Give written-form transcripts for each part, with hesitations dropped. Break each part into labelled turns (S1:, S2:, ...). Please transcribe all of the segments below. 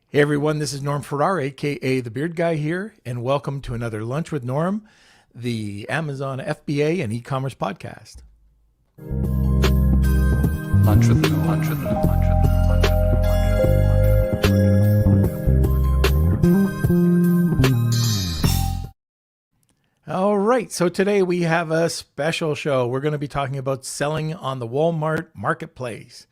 S1: Hey everyone, this is Norm Farrar, aka the Beard Guy here, and welcome to another Lunch with Norm, the Amazon FBA and e-commerce podcast.
S2: Lunch with Norm. Lunch with Norm. Lunch with
S1: All right, so today we have a special show. We're going to be talking about selling on the Walmart marketplace.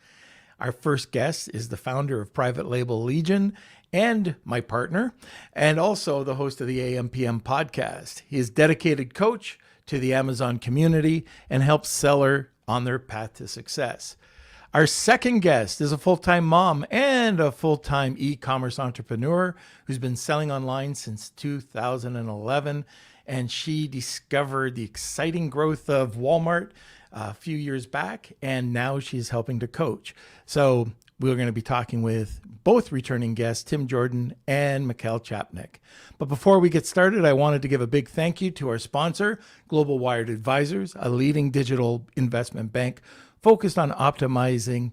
S1: Our first guest is the founder of Private Label Legion and my partner, and also the host of the AM/PM podcast. He is a dedicated coach to the Amazon community and helps sellers on their path to success. Our second guest is a full-time mom and a full-time e-commerce entrepreneur who's been selling online since 2011, and she discovered the exciting growth of Walmart a few years back, and now she's helping to coach. So we're going to be talking with both returning guests, Tim Jordan and Michal Chapnick. But before we get started, I wanted to give a big thank you to our sponsor, Global Wired Advisors, a leading digital investment bank focused on optimizing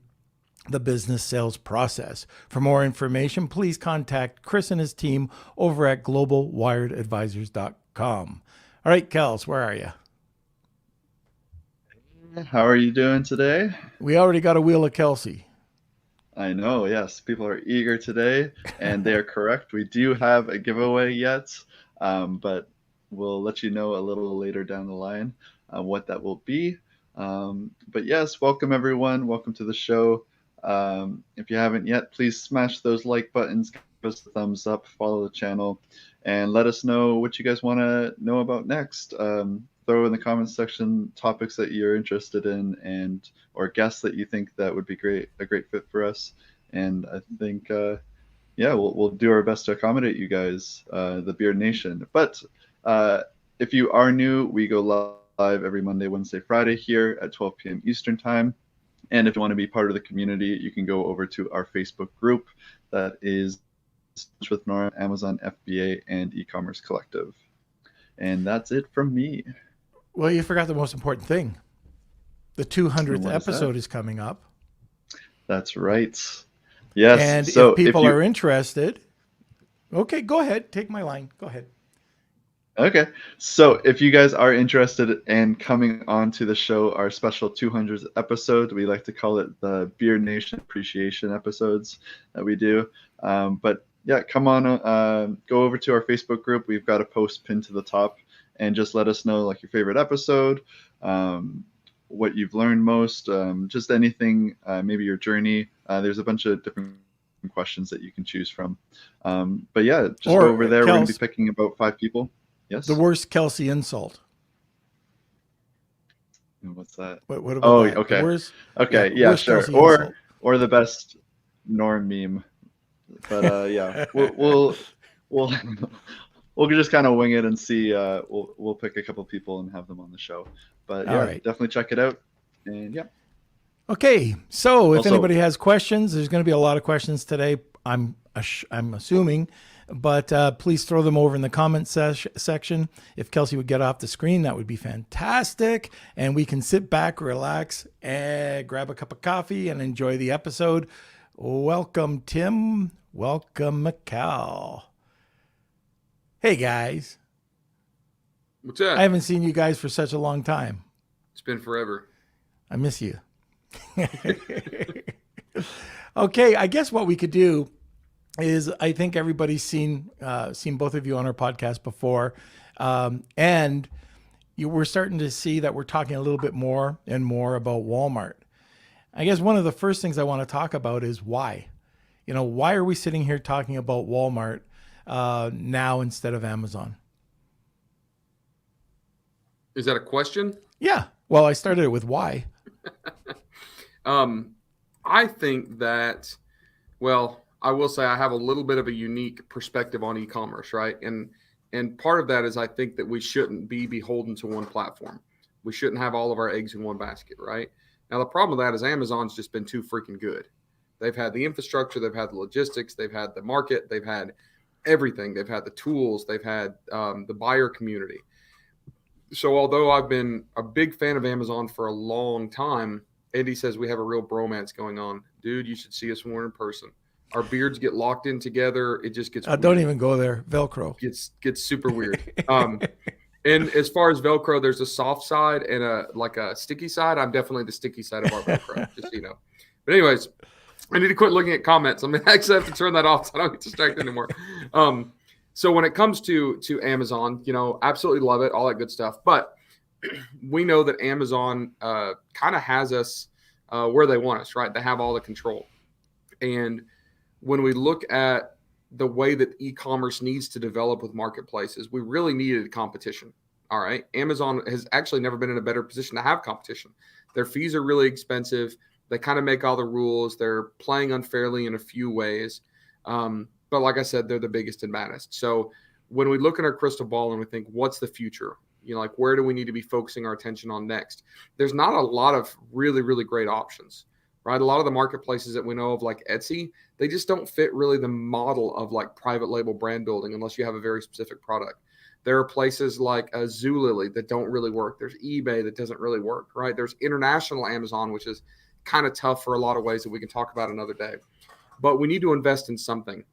S1: the business sales process. For more information, please contact Chris and his team over at globalwiredadvisors.com. All right, Kels, where are you?
S3: How are you doing today?
S1: We already got a wheel of Kelsey.
S3: I know, yes, people are eager today, and they are correct. We do have a giveaway yet, but we'll let you know a little later down the line what that will be. But yes, welcome everyone. Welcome to the show. If you haven't yet, please smash those like buttons, give us a thumbs up, follow the channel, and let us know what you guys want to know about next. Throw in the comments section topics that you're interested in and or guests that you think that would be a great fit for us. And I think we'll do our best to accommodate you guys, the Beard Nation. But if you are new, we go live every Monday, Wednesday, Friday here at 12 p.m. Eastern time. And if you want to be part of the community, you can go over to our Facebook group that is Lunch with Norm, Amazon FBA, and e-commerce collective. And that's it from me.
S1: Well, you forgot the most important thing. The 200th episode is coming up.
S3: That's right. Yes.
S1: And so if people are interested, okay, go ahead. Take my line. Go ahead.
S3: Okay. So if you guys are interested in coming on to the show, our special 200th episode, we like to call it the Beard Nation Appreciation episodes that we do. But yeah, come on, go over to our Facebook group. We've got a post pinned to the top, and just let us know like your favorite episode, what you've learned most, just anything, maybe your journey. There's a bunch of different questions that you can choose from. But yeah, just go over there. We're going to be picking about 5 people. Yes.
S1: The worst Kelsey insult.
S3: What's that?
S1: What about that?
S3: Okay.
S1: Okay,
S3: yeah, sure. Or the best Norm meme. But yeah, we'll just kind of wing it and see. We'll pick a couple people and have them on the show. But yeah, definitely check it out. And yeah.
S1: Okay, so if anybody has questions, there's going to be a lot of questions today. I'm assuming, but please throw them over in the comment section. If Kelsey would get off the screen, that would be fantastic, and we can sit back, relax, and grab a cup of coffee and enjoy the episode. Welcome, Tim. Welcome, Michal. Hey, guys.
S4: What's up?
S1: I haven't seen you guys for such a long time.
S4: It's been forever.
S1: I miss you. Okay, I guess what we could do is I think everybody's seen both of you on our podcast before, and we're starting to see that we're talking a little bit more and more about Walmart. I guess one of the first things I want to talk about is why. Why are we sitting here talking about Walmart now instead of Amazon?
S4: Is that a question?
S1: Yeah. Well, I started it with why.
S4: I think that, I will say I have a little bit of a unique perspective on e-commerce, right? And part of that is I think that we shouldn't be beholden to one platform. We shouldn't have all of our eggs in one basket, right? Now, the problem with that is Amazon's just been too freaking good. They've had the infrastructure, they've had the logistics, they've had the market, they've had everything. They've had the tools, they've had the buyer community. So although I've been a big fan of Amazon for a long time, Andy says we have a real bromance going on. Dude, you should see us more in person. Our beards get locked in together. It just gets
S1: Don't even go there. Velcro.
S4: Gets super weird. And as far as Velcro, there's a soft side and a sticky side. I'm definitely the sticky side of our Velcro, just so you know. But anyways, I need to quit looking at comments. I mean, I actually have to turn that off so I don't get distracted anymore. So when it comes to Amazon, absolutely love it, all that good stuff. But we know that Amazon kind of has us where they want us, right? They have all the control. And when we look at the way that e-commerce needs to develop with marketplaces, we really needed competition. All right. Amazon has actually never been in a better position to have competition. Their fees are really expensive. They kind of make all the rules. They're playing unfairly in a few ways. But like I said, they're the biggest and baddest. So when we look at our crystal ball and we think, what's the future? Like where do we need to be focusing our attention on next? There's not a lot of really, really great options, right? A lot of the marketplaces that we know of, like Etsy, they just don't fit really the model of like private label brand building unless you have a very specific product. There are places like Zulily that don't really work. There's eBay that doesn't really work, right? There's international Amazon, which is kind of tough for a lot of ways that we can talk about another day. But we need to invest in something.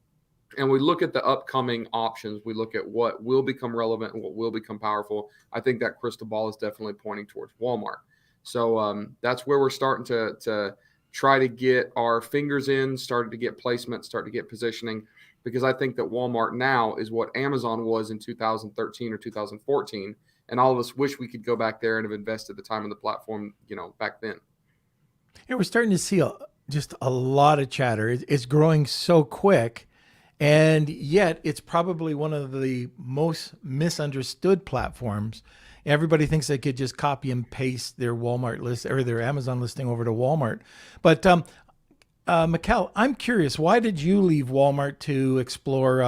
S4: And we look at the upcoming options. We look at what will become relevant and what will become powerful. I think that crystal ball is definitely pointing towards Walmart. So that's where we're starting to try to get our fingers in, started to get placement, start to get positioning, because I think that Walmart now is what Amazon was in 2013 or 2014. And all of us wish we could go back there and have invested the time in the platform, back then.
S1: Yeah, we're starting to see just a lot of chatter. It's growing so quick. And yet it's probably one of the most misunderstood platforms. Everybody thinks they could just copy and paste their Walmart list or their Amazon listing over to Walmart. But Michal, I'm curious, why did you leave Walmart to explore,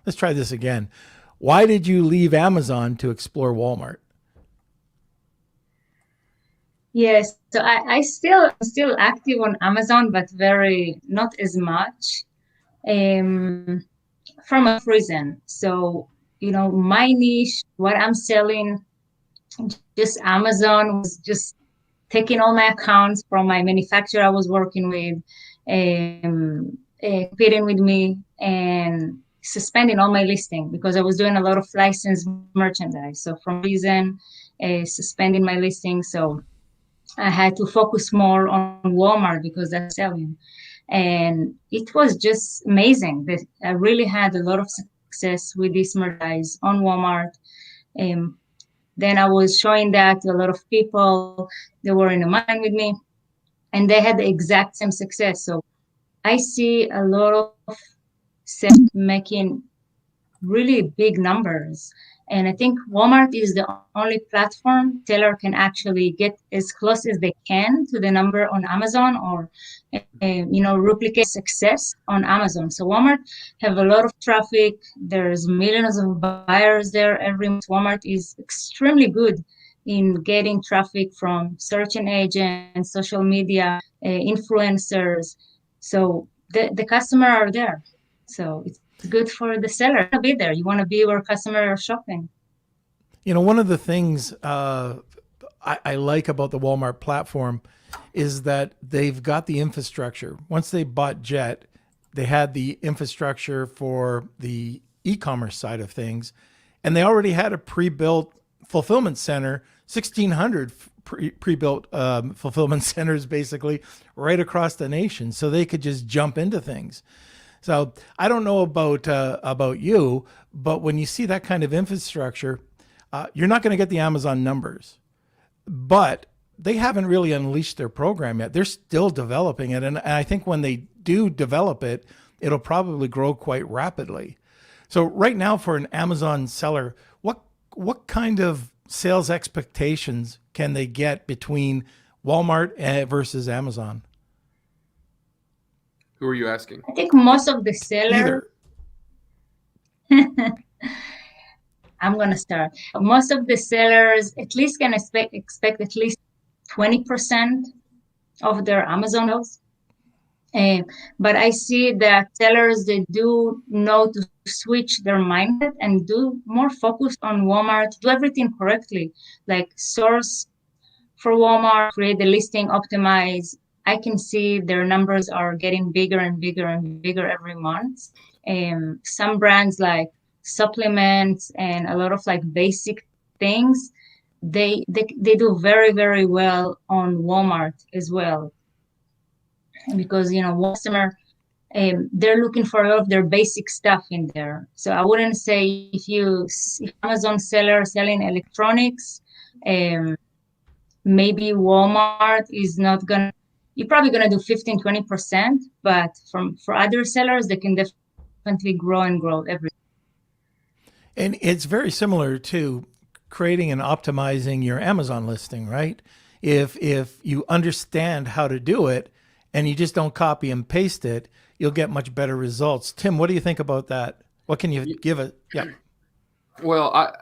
S1: let's try this again. Why did you leave Amazon to explore Walmart?
S5: Yes, so I'm still active on Amazon, but not as much. From a reason. So, my niche, what I'm selling, just Amazon was just taking all my accounts from my manufacturer I was working with, competing with me and suspending all my listing because I was doing a lot of licensed merchandise. So from reason, suspending my listing. So I had to focus more on Walmart because that's selling. And it was just amazing that I really had a lot of success with this merchandise on Walmart. Then I was showing that to a lot of people that were in the line with me, and they had the exact same success. So I see a lot of sellers making really big numbers. And I think Walmart is the only platform seller can actually get as close as they can to the number on Amazon or, replicate success on Amazon. So Walmart have a lot of traffic. There's millions of buyers there every month. Walmart is extremely good in getting traffic from search engine agents, social media, influencers. So the customer are there. So it's good for the seller to be there. You want to be where customers are shopping.
S1: One of the things I like about the Walmart platform is that they've got the infrastructure. Once they bought Jet, they had the infrastructure for the e-commerce side of things, and they already had a pre-built fulfillment center, 1,600 pre-built fulfillment centers basically right across the nation, so they could just jump into things. So I don't know about you, but when you see that kind of infrastructure, you're not going to get the Amazon numbers, but they haven't really unleashed their program yet. They're still developing it. And I think when they do develop it, it'll probably grow quite rapidly. So right now for an Amazon seller, what kind of sales expectations can they get between Walmart versus Amazon?
S4: Who are you asking?
S5: I think most of the sellers, I'm going to start. Most of the sellers at least can expect at least 20% of their Amazon sales. But I see that sellers, they do know to switch their mindset and do more focus on Walmart, do everything correctly, like source for Walmart, create the listing, optimize, I can see their numbers are getting bigger and bigger and bigger every month. Some brands like supplements and a lot of like basic things, they do very, very well on Walmart as well, because customer, they're looking for all of their basic stuff in there. So I wouldn't say if Amazon seller selling electronics, maybe Walmart is not gonna, you're probably gonna do 15-20%, but for other sellers, they can definitely grow and grow every.
S1: And it's very similar to creating and optimizing your Amazon listing, right? If you understand how to do it and you just don't copy and paste it, you'll get much better results. Tim, what do you think about that? What can you give it? Yeah.
S4: Well,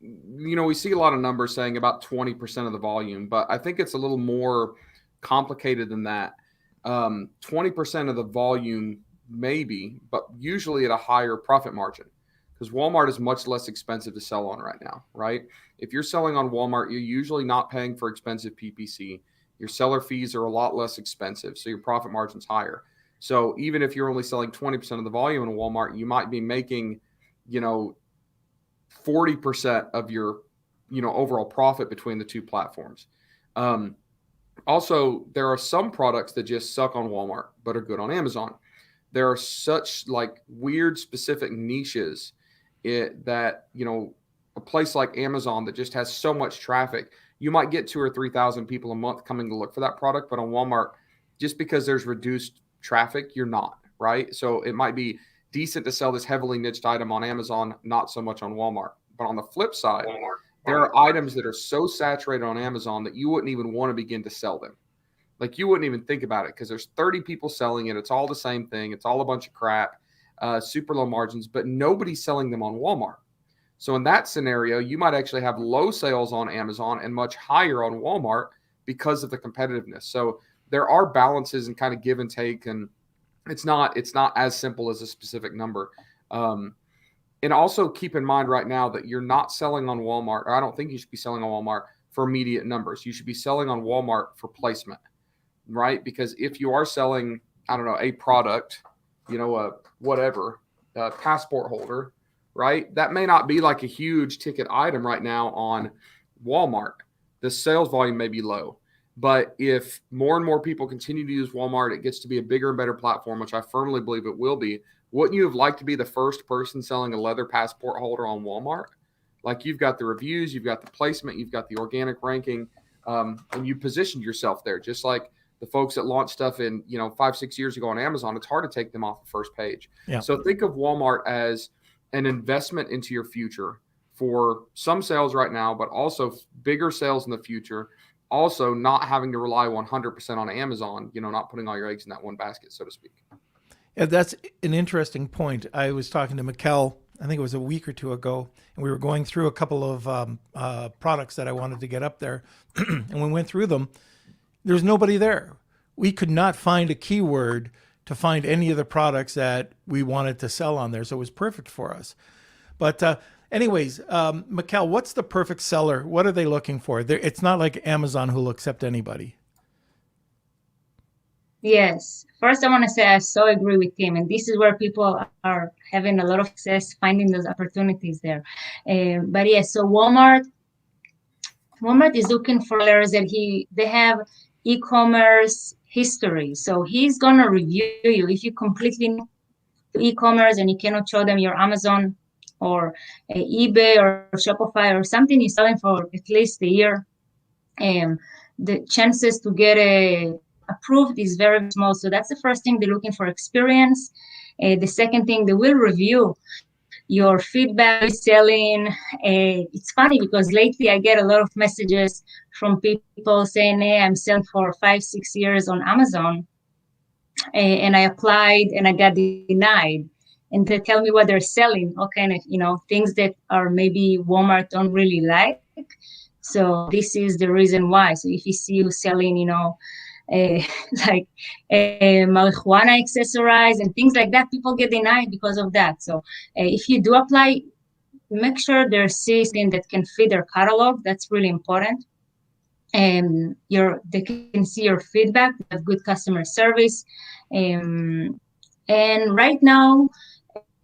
S4: we see a lot of numbers saying about 20% of the volume, but I think it's a little more complicated than that. 20% of the volume, maybe, but usually at a higher profit margin, because Walmart is much less expensive to sell on right now, right? If you're selling on Walmart, you're usually not paying for expensive PPC. Your seller fees are a lot less expensive, so your profit margin's higher. So even if you're only selling 20% of the volume in Walmart, you might be making, 40% of your, overall profit between the two platforms. Also, there are some products that just suck on Walmart, but are good on Amazon. There are such like weird specific niches that, a place like Amazon that just has so much traffic, you might get 2,000 or 3,000 people a month coming to look for that product. But on Walmart, just because there's reduced traffic, you're not, right? So it might be decent to sell this heavily niched item on Amazon, not so much on Walmart. But on the flip side, there are items that are so saturated on Amazon that you wouldn't even want to begin to sell them. Like you wouldn't even think about it because there's 30 people selling it. It's all the same thing. It's all a bunch of crap, super low margins, but nobody's selling them on Walmart. So in that scenario, you might actually have low sales on Amazon and much higher on Walmart because of the competitiveness. So there are balances and kind of give and take, and it's not as simple as a specific number. And also keep in mind right now that you're not selling on Walmart, or I don't think you should be selling on Walmart for immediate numbers. You should be selling on Walmart for placement, right? Because if you are selling, I don't know, a product, a passport holder, right? That may not be like a huge ticket item right now on Walmart. The sales volume may be low. But if more and more people continue to use Walmart, it gets to be a bigger and better platform, which I firmly believe it will be. Wouldn't you have liked to be the first person selling a leather passport holder on Walmart? Like you've got the reviews, you've got the placement, you've got the organic ranking, and you positioned yourself there. Just like the folks that launched stuff in 5-6 years ago on Amazon, it's hard to take them off the first page. Yeah. So think of Walmart as an investment into your future for some sales right now, but also bigger sales in the future. Also not having to rely 100% on Amazon, not putting all your eggs in that one basket, so to speak.
S1: Yeah, that's an interesting point. I was talking to Michal, I think it was a week or two ago, and we were going through a couple of products that I wanted to get up there. And we went through them. There's nobody there. We could not find a keyword to find any of the products that we wanted to sell on there. So it was perfect for us. But anyways, Michal, what's the perfect seller? What are they looking for? It's not like Amazon who will accept anybody.
S5: Yes. First, I want to say I so agree with him. And this is where people are having a lot of success finding those opportunities there. But yes, so Walmart is looking for sellers that they have e-commerce history. So he's going to review you. If you completely know e-commerce and you cannot show them your Amazon or eBay or Shopify or something you're selling for at least a year, the chances to get approved is very small. So that's the first thing. They're looking for experience. The second thing, they will review your feedback, selling. It's funny because lately I get a lot of messages from people saying, hey, I'm selling for 5-6 years on Amazon, and I applied and I got denied. And they tell me what they're selling, all kind of, things that are maybe Walmart don't really like. So this is the reason why. So if you see you selling, like marijuana accessories and things like that, people get denied because of that. So if you do apply, make sure there's something that can fit their catalog. That's really important. they can see your feedback, have good customer service. And right now,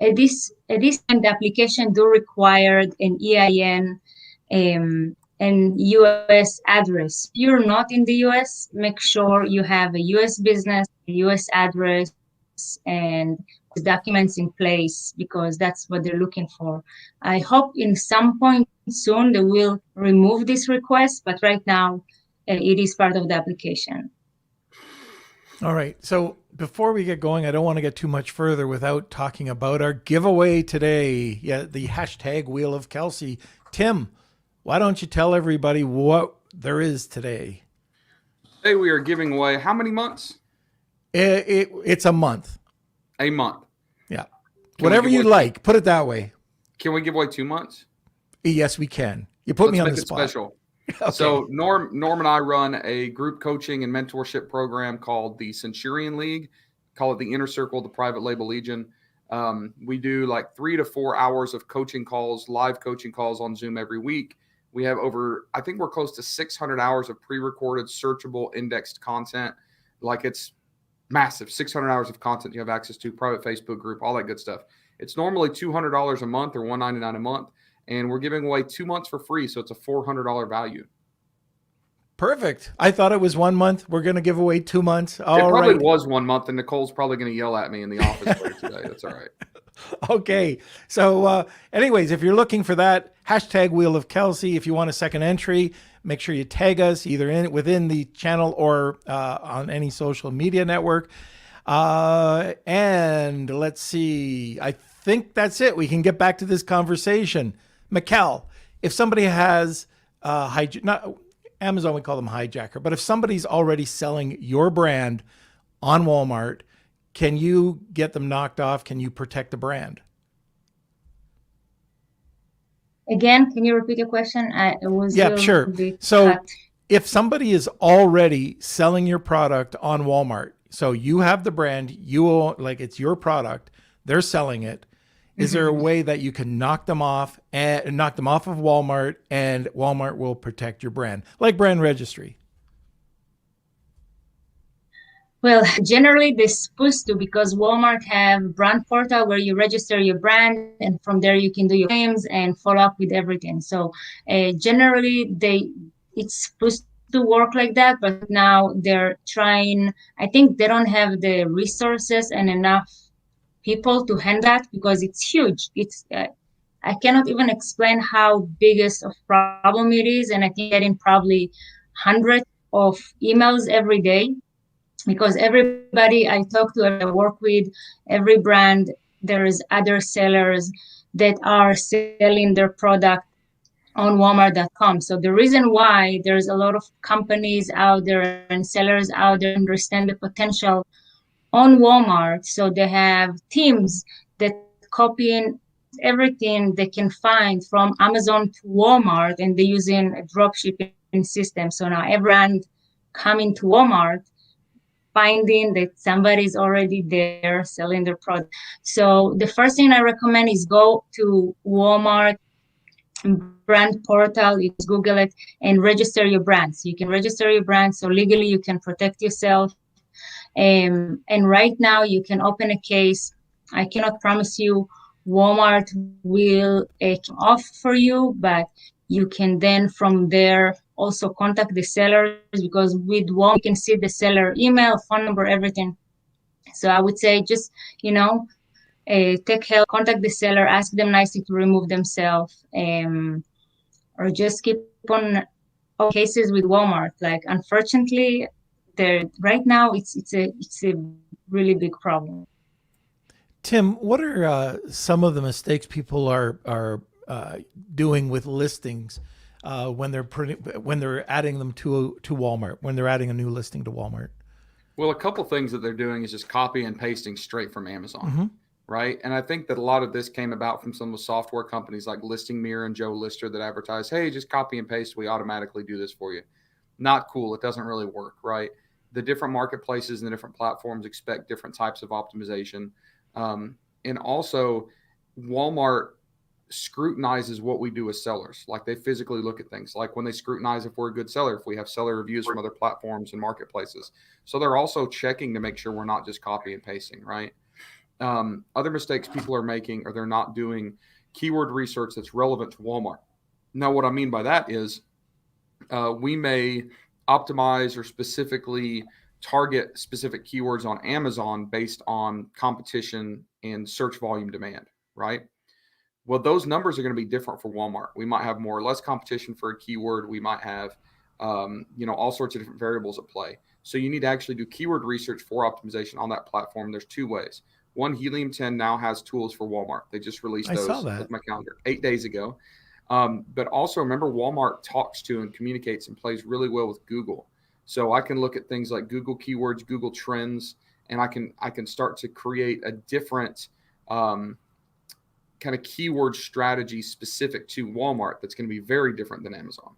S5: at this time, the application do require an EIN and U.S. address. If you're not in the U.S., make sure you have a U.S. business, a U.S. address, and documents in place, because that's what they're looking for. I hope in some point soon they will remove this request, but right now it is part of the application.
S1: All right. So before we get going, I don't want to get too much further without talking about our giveaway today. Yeah, the hashtag Wheel of Kelsey. Tim, why don't you tell everybody what there is today?
S4: Today we are giving away how many months?
S1: It's a month.
S4: A month.
S1: Yeah.
S4: Can
S1: Whatever
S4: we give
S1: you
S4: away-
S1: like. Put it that way.
S4: Can we give away 2 months?
S1: Yes, we can. You put
S4: Let's
S1: me on
S4: make
S1: the
S4: it
S1: spot.
S4: special.
S1: Okay.
S4: So Norm and I run a group coaching and mentorship program called the Centurion League. Call it the Inner Circle, the Private Label Legion. We do like 3 to 4 hours of coaching calls, live coaching calls on Zoom every week. We have I think we're close to 600 hours of pre-recorded, searchable, indexed content. Like, it's massive, 600 hours of content you have access to, private Facebook group, all that good stuff. It's normally $200 a month or $199 a month. And we're giving away 2 months for free. So it's a $400 value.
S1: Perfect. I thought it was 1 month. We're going to give away 2 months.
S4: It
S1: All
S4: probably
S1: right.
S4: was 1 month, and Nicole's probably going to yell at me in the office later today. That's all right.
S1: Okay. So anyways, if you're looking for that, hashtag Wheel of Kelsey. If you want a second entry, make sure you tag us either within the channel or on any social media network. And let's see. I think that's it. We can get back to this conversation. Michal, if somebody has not Amazon, we call them hijacker, but if somebody's already selling your brand on Walmart, can you get them knocked off? Can you protect the brand?
S5: Again, can you repeat your question? It was
S1: Yeah, sure. So
S5: cut.
S1: if somebody is already selling your product on Walmart, so you have the brand, you own, like, it's your product, they're selling it. Is there a way that you can knock them off of Walmart, and Walmart will protect your brand, like brand registry?
S5: Well, generally they're supposed to, because Walmart have brand portal where you register your brand, and from there you can do your claims and follow up with everything. So generally it's supposed to work like that, but now they're trying. I think they don't have the resources and enough people to handle that, because it's huge. It's I cannot even explain how biggest of problem it is, and I think getting probably hundreds of emails every day, because everybody I talk to, I work with, every brand, there is other sellers that are selling their product on Walmart.com. So the reason why there's a lot of companies out there and sellers out there understand the potential on Walmart. So they have teams that copying everything they can find from Amazon to Walmart, and they're using a drop shipping system. So now every brand coming to Walmart, finding that somebody's already there selling their product. So the first thing I recommend is go to Walmart brand portal, you Google it, and register your brand. So you can register your brand, so legally you can protect yourself. And right now you can open a case. I cannot promise you Walmart will off for you, but you can then from there also contact the sellers, because with Walmart you can see the seller email, phone number, everything. So I would say just, take help, contact the seller, ask them nicely to remove themselves, or just keep on cases with Walmart. Like, unfortunately, right now it's a really big problem.
S1: Tim, what are some of the mistakes people are doing with listings when they're adding them to Walmart, when they're adding a new listing to Walmart?
S4: Well, a couple things that they're doing is just copy and pasting straight from Amazon, right? And I think that a lot of this came about from some of the software companies like Listing Mirror and Joe Lister that advertise, hey, just copy and paste, we automatically do this for you. Not cool. It doesn't really work, right? The different marketplaces and the different platforms expect different types of optimization. And also, Walmart scrutinizes what we do as sellers. Like they physically look at things, like when they scrutinize if we're a good seller, if we have seller reviews from other platforms and marketplaces. So they're also checking to make sure we're not just copy and pasting, right? Other mistakes people are making are they're not doing keyword research that's relevant to Walmart. Now, what I mean by that is we may optimize or specifically target specific keywords on Amazon based on competition and search volume demand, right? Well, those numbers are going to be different for Walmart. We might have more or less competition for a keyword. We might have, all sorts of different variables at play. So you need to actually do keyword research for optimization on that platform. There's two ways. One, Helium 10 now has tools for Walmart. They just released those.
S1: I saw that.
S4: With my calendar 8 days ago. But also remember, Walmart talks to and communicates and plays really well with Google. So I can look at things like Google keywords, Google trends, and I can start to create a different kind of keyword strategy specific to Walmart that's going to be very different than Amazon.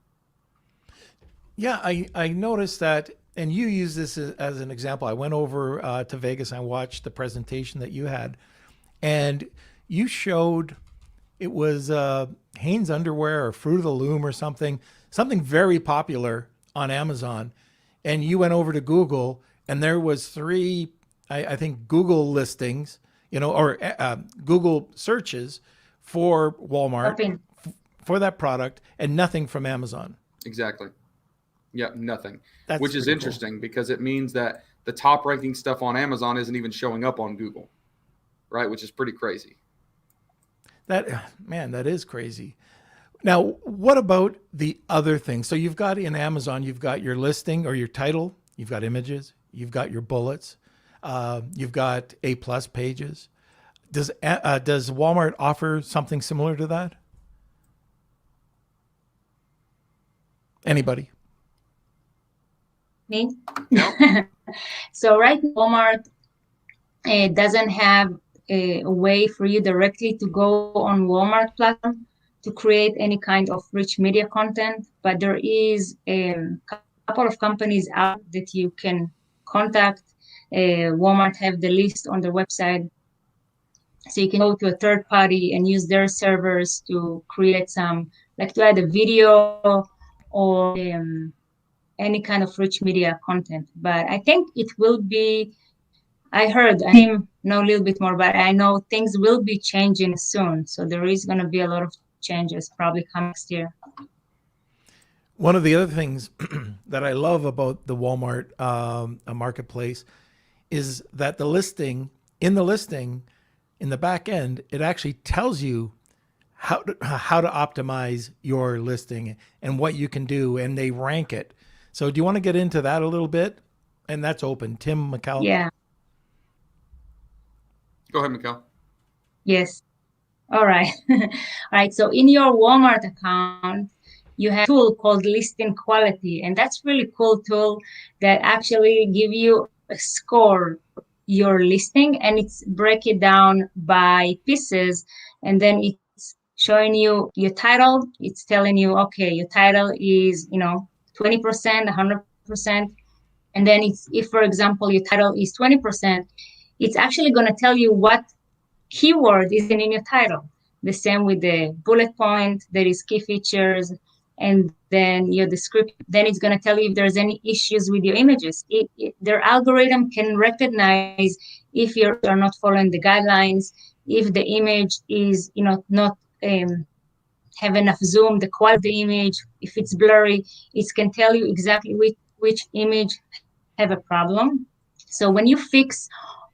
S1: Yeah, I noticed that, and you use this as an example. I went over to Vegas and I watched the presentation that you had, and you showed it was Hanes underwear or Fruit of the Loom or something very popular on Amazon, and you went over to Google and there was three, I think, Google listings, or Google searches for Walmart for that product, and nothing from Amazon.
S4: Exactly. Yeah, nothing.
S1: That's
S4: which is interesting because it means that the top ranking stuff on Amazon isn't even showing up on Google, right? Which is pretty crazy.
S1: That is crazy. Now, what about the other things? So you've got in Amazon, you've got your listing or your title, you've got images, you've got your bullets, you've got A+ pages. Does Walmart offer something similar to that? Anybody?
S5: Me? So right now, Walmart doesn't have a way for you directly to go on Walmart platform to create any kind of rich media content, but there is a couple of companies out that you can contact. Walmart have the list on their website, so you can go to a third party and use their servers to create some, like to add a video or any kind of rich media content. But I think it will be, I know a little bit more, but I know things will be changing soon. So there is going to be a lot of changes probably come next year.
S1: One of the other things that I love about the Walmart marketplace is that in the listing, in the back end, it actually tells you how to optimize your listing and what you can do, and they rank it. So do you want to get into that a little bit? And that's open. Tim, Michal?
S5: Yeah.
S4: Go ahead, Michal.
S5: Yes. All right. All right. So in your Walmart account, you have a tool called Listing Quality, and that's really cool tool that actually give you a score your listing, and it's break it down by pieces, and then it's showing you your title. It's telling you, okay, your title is 20%, 100%, and then if for example your title is 20%, it's actually going to tell you what keyword is in your title. The same with the bullet point, there is key features, and then your description. Then it's going to tell you if there's any issues with your images. Their algorithm can recognize if you're not following the guidelines, if the image is not have enough zoom, the quality of the image, if it's blurry, it can tell you exactly which image have a problem. So when you fix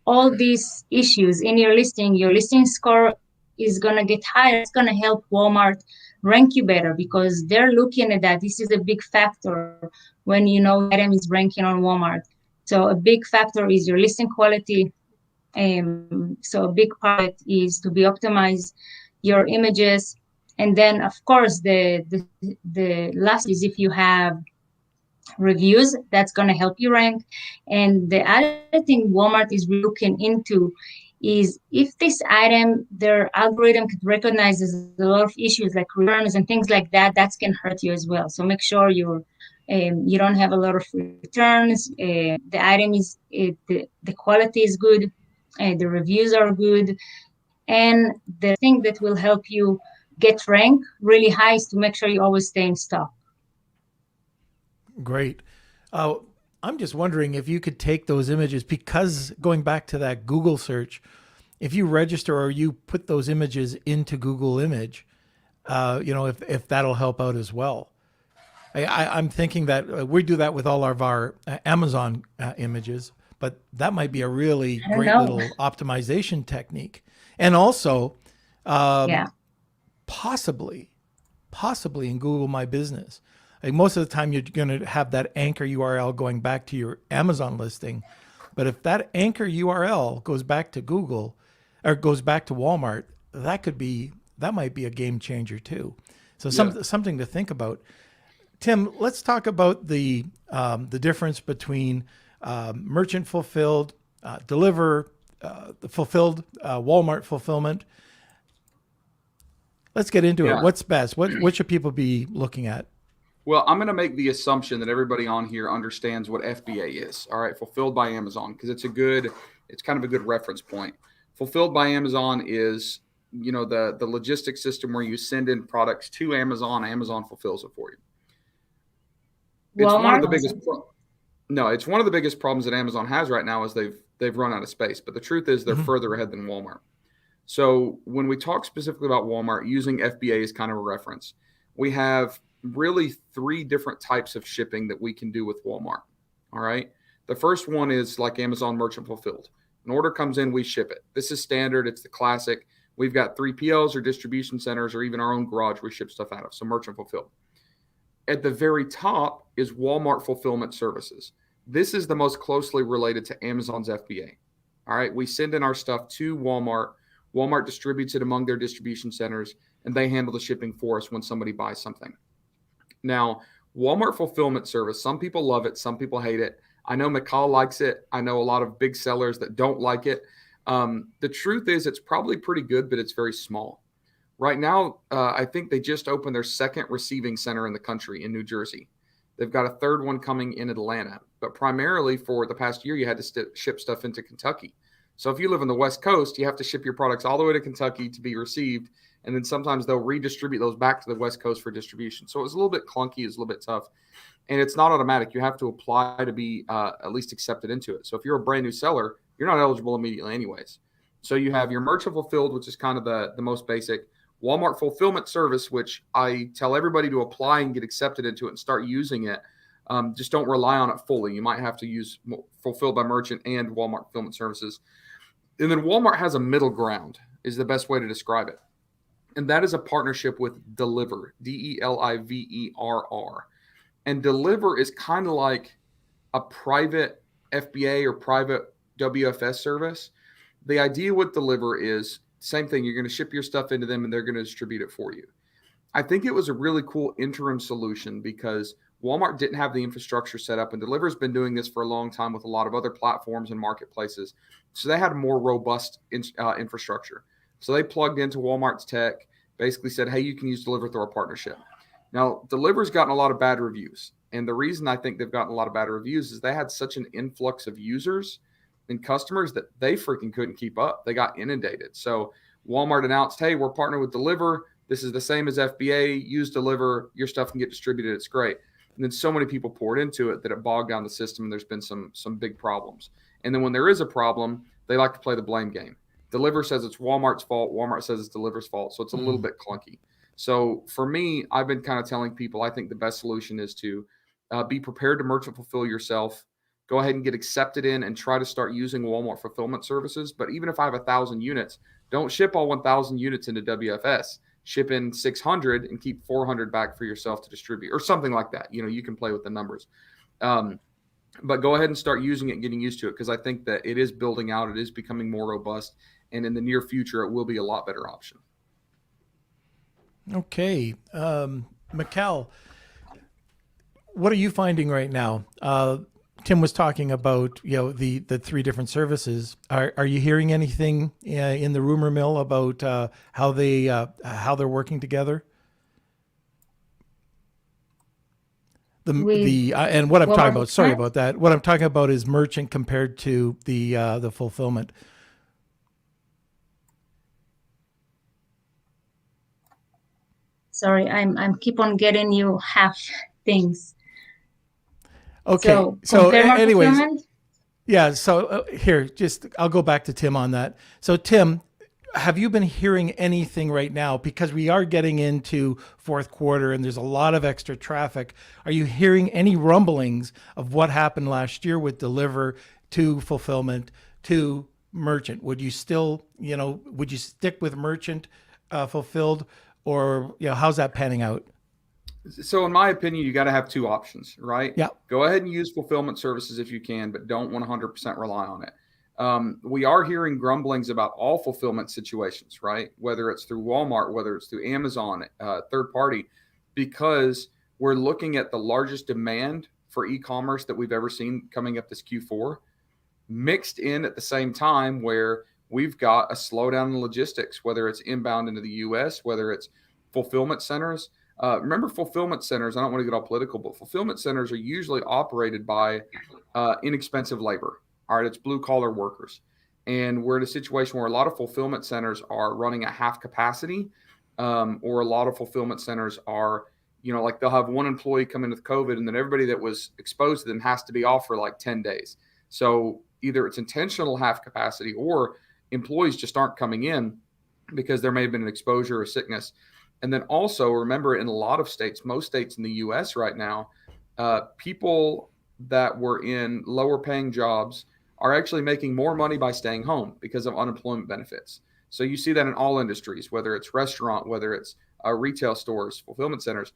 S5: all these issues in your listing score is going to get higher. It's going to help Walmart rank you better because they're looking at that. This is a big factor when item is ranking on Walmart. So a big factor is your listing quality. So a big part is to be optimized your images. And then of course the last is if you have reviews, that's going to help you rank. And the other thing Walmart is looking into is if this item, their algorithm could recognize a lot of issues like returns and things like that, that can hurt you as well. So make sure you don't have a lot of returns. The item is, the quality is good, the reviews are good. And the thing that will help you get ranked really high is to make sure you always stay in stock.
S1: Great. I'm just wondering if you could take those images, because going back to that Google search, if you register or you put those images into Google Image, if that'll help out as well. I'm thinking that we do that with all of our Amazon images, but that might be a really great little optimization technique. And also, possibly in Google My Business. Like most of the time, you're going to have that anchor URL going back to your Amazon listing. But if that anchor URL goes back to Google or goes back to Walmart, that might be a game changer too. So something to think about. Tim, let's talk about the difference between merchant fulfilled, deliver, the fulfilled, Walmart fulfillment. Let's get into it. What's best? What should people be looking at?
S4: Well, I'm going to make the assumption that everybody on here understands what FBA is. All right, fulfilled by Amazon, because it's kind of a good reference point. Fulfilled by Amazon is, the logistics system where you send in products to Amazon. Amazon fulfills it for you. It's one of the biggest. It's one of the biggest problems that Amazon has right now is they've run out of space. But the truth is they're further ahead than Walmart. So when we talk specifically about Walmart, using FBA is kind of a reference. We have really 3 different types of shipping that we can do with Walmart. All right. The first one is like Amazon Merchant Fulfilled. An order comes in, we ship it. This is standard. It's the classic. We've got 3PLs or distribution centers or even our own garage we ship stuff out of. So Merchant Fulfilled. At the very top is Walmart Fulfillment Services. This is the most closely related to Amazon's FBA. All right. We send in our stuff to Walmart. Walmart distributes it among their distribution centers, and they handle the shipping for us when somebody buys something. Now, Walmart Fulfillment Service, some people love it, some people hate it. I know Michal likes it. I know a lot of big sellers that don't like it. The truth is it's probably pretty good, but it's very small. Right now, I think they just opened their second receiving center in the country in New Jersey. They've got a third one coming in Atlanta. But primarily for the past year, you had to ship stuff into Kentucky. So if you live on the West Coast, you have to ship your products all the way to Kentucky to be received. And then sometimes they'll redistribute those back to the West Coast for distribution. So it was a little bit clunky. It was a little bit tough. And it's not automatic. You have to apply to be at least accepted into it. So if you're a brand new seller, you're not eligible immediately anyways. So you have your merchant fulfilled, which is kind of the most basic. Walmart Fulfillment Service, which I tell everybody to apply and get accepted into it and start using it. Just don't rely on it fully. You might have to use Fulfilled by Merchant and Walmart Fulfillment Services. And then Walmart has a middle ground is the best way to describe it. And that is a partnership with Deliver, Deliverr. And Deliver is kind of like a private FBA or private WFS service. The idea with Deliver is same thing. You're going to ship your stuff into them and they're going to distribute it for you. I think it was a really cool interim solution because Walmart didn't have the infrastructure set up, and Deliver's been doing this for a long time with a lot of other platforms and marketplaces. So they had a more robust infrastructure. So they plugged into Walmart's tech, basically said, hey, you can use Deliver through our partnership. Now, Deliver's gotten a lot of bad reviews. And the reason I think they've gotten a lot of bad reviews is they had such an influx of users and customers that they freaking couldn't keep up. They got inundated. So Walmart announced, hey, we're partnered with Deliver. This is the same as FBA. Use Deliver. Your stuff can get distributed. It's great. And then so many people poured into it that it bogged down the system, and there's been some big problems. And then when there is a problem, they like to play the blame game. Deliver says it's Walmart's fault. Walmart says it's Deliver's fault. So it's a little bit clunky. So for me, I've been kind of telling people I think the best solution is to be prepared to merchant fulfill yourself. Go ahead and get accepted in and try to start using Walmart fulfillment services. But even if I have 1,000 units, don't ship all 1,000 units into WFS. Ship in 600 and keep 400 back for yourself to distribute or something like that. You know, you can play with the numbers. But go ahead and start using it and getting used to it because I think that it is building out. It is becoming more robust. And in the near future, it will be a lot better option.
S1: Okay. Michal, what are you finding right now? Tim was talking about, the 3 different services. Are you hearing anything in the rumor mill about how they're working together? And what I'm talking about, sorry about that. What I'm talking about is merchant compared to the fulfillment.
S5: Sorry, I'm keep on getting you half things.
S1: Okay.
S5: So
S1: So,
S5: compare more
S1: anyways,
S5: procurement.
S1: yeah. So here, I'll go back to Tim on that. So, Tim, have you been hearing anything right now? Because we are getting into fourth quarter and there's a lot of extra traffic. Are you hearing any rumblings of what happened last year with deliver to fulfillment to merchant? Would you still, would you stick with merchant fulfilled, or how's that panning out?
S4: So in my opinion, you got to have two options, right?
S1: Yeah.
S4: Go ahead and use fulfillment services if you can, but don't 100% rely on it. We are hearing grumblings about all fulfillment situations, right? Whether it's through Walmart, whether it's through Amazon, third party, because we're looking at the largest demand for e-commerce that we've ever seen coming up this Q4, mixed in at the same time where we've got a slowdown in logistics, whether it's inbound into the U.S., whether it's fulfillment centers. Remember, fulfillment centers, I don't want to get all political, but fulfillment centers are usually operated by inexpensive labor. All right, it's blue collar workers. And we're in a situation where a lot of fulfillment centers are running at half capacity, or a lot of fulfillment centers are, like they'll have one employee come in with COVID and then everybody that was exposed to them has to be off for like 10 days. So either it's intentional half capacity or employees just aren't coming in because there may have been an exposure or sickness. And then also remember, in a lot of states, most states in the U.S. right now, people that were in lower paying jobs are actually making more money by staying home because of unemployment benefits. So you see that in all industries, whether it's restaurant, whether it's retail stores, fulfillment centers,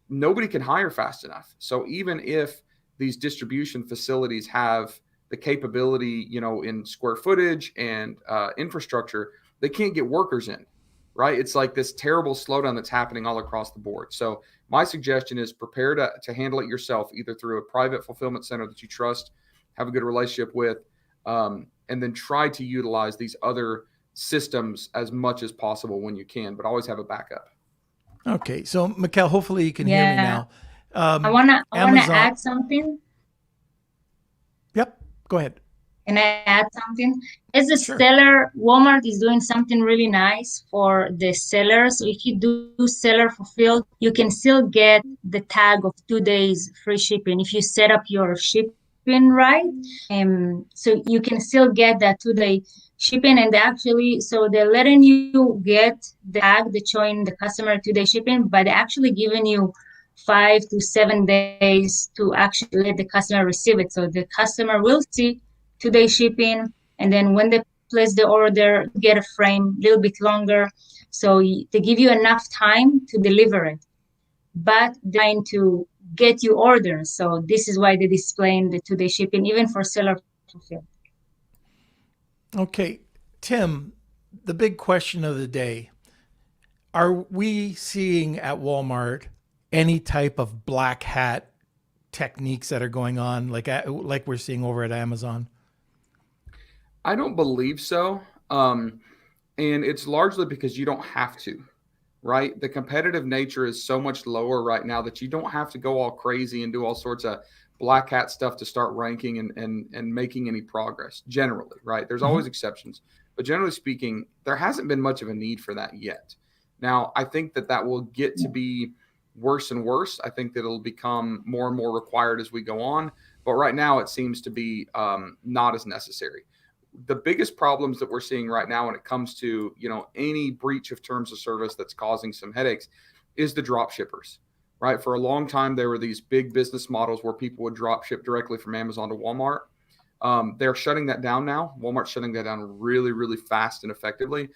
S4: nobody can hire fast enough. So even if these distribution facilities have the capability, in square footage and infrastructure, they can't get workers in. Right? It's like this terrible slowdown that's happening all across the board. So my suggestion is prepare to handle it yourself, either through a private fulfillment center that you trust, have a good relationship with, and then try to utilize these other systems as much as possible when you can, but always have a backup.
S1: Okay. So, Michal, hopefully you can hear me now.
S5: I wanna add something.
S1: Yep. Go ahead.
S5: Can I add something? As a
S1: Sure.
S5: seller, Walmart is doing something really nice for the seller. So if you do seller fulfilled, you can still get the tag of 2 days free shipping if you set up your shipping right. So you can still get that 2-day shipping, and actually, so they're letting you get the tag that's showing the customer 2-day shipping, but they're actually giving you 5 to 7 days to actually let the customer receive it. So the customer will see 2-day shipping, and then when they place the order, get a frame a little bit longer. So they give you enough time to deliver it, but they're trying to get you orders. So this is why they're displaying the 2-day shipping, even for seller fulfilled.
S1: Okay. Tim, the big question of the day, are we seeing at Walmart any type of black hat techniques that are going on like we're seeing over at Amazon?
S4: I don't believe so. And it's largely because you don't have to, right? The competitive nature is so much lower right now that you don't have to go all crazy and do all sorts of black hat stuff to start ranking and making any progress generally, right? There's always exceptions, but generally speaking, there hasn't been much of a need for that yet. Now, I think that will get to be worse and worse. I think that it'll become more and more required as we go on, but right now it seems to be not as necessary. The biggest problems that we're seeing right now when it comes to, any breach of terms of service that's causing some headaches is the drop shippers, right? For a long time, there were these big business models where people would drop ship directly from Amazon to Walmart. They're shutting that down now. Walmart's shutting that down really, really fast and effectively.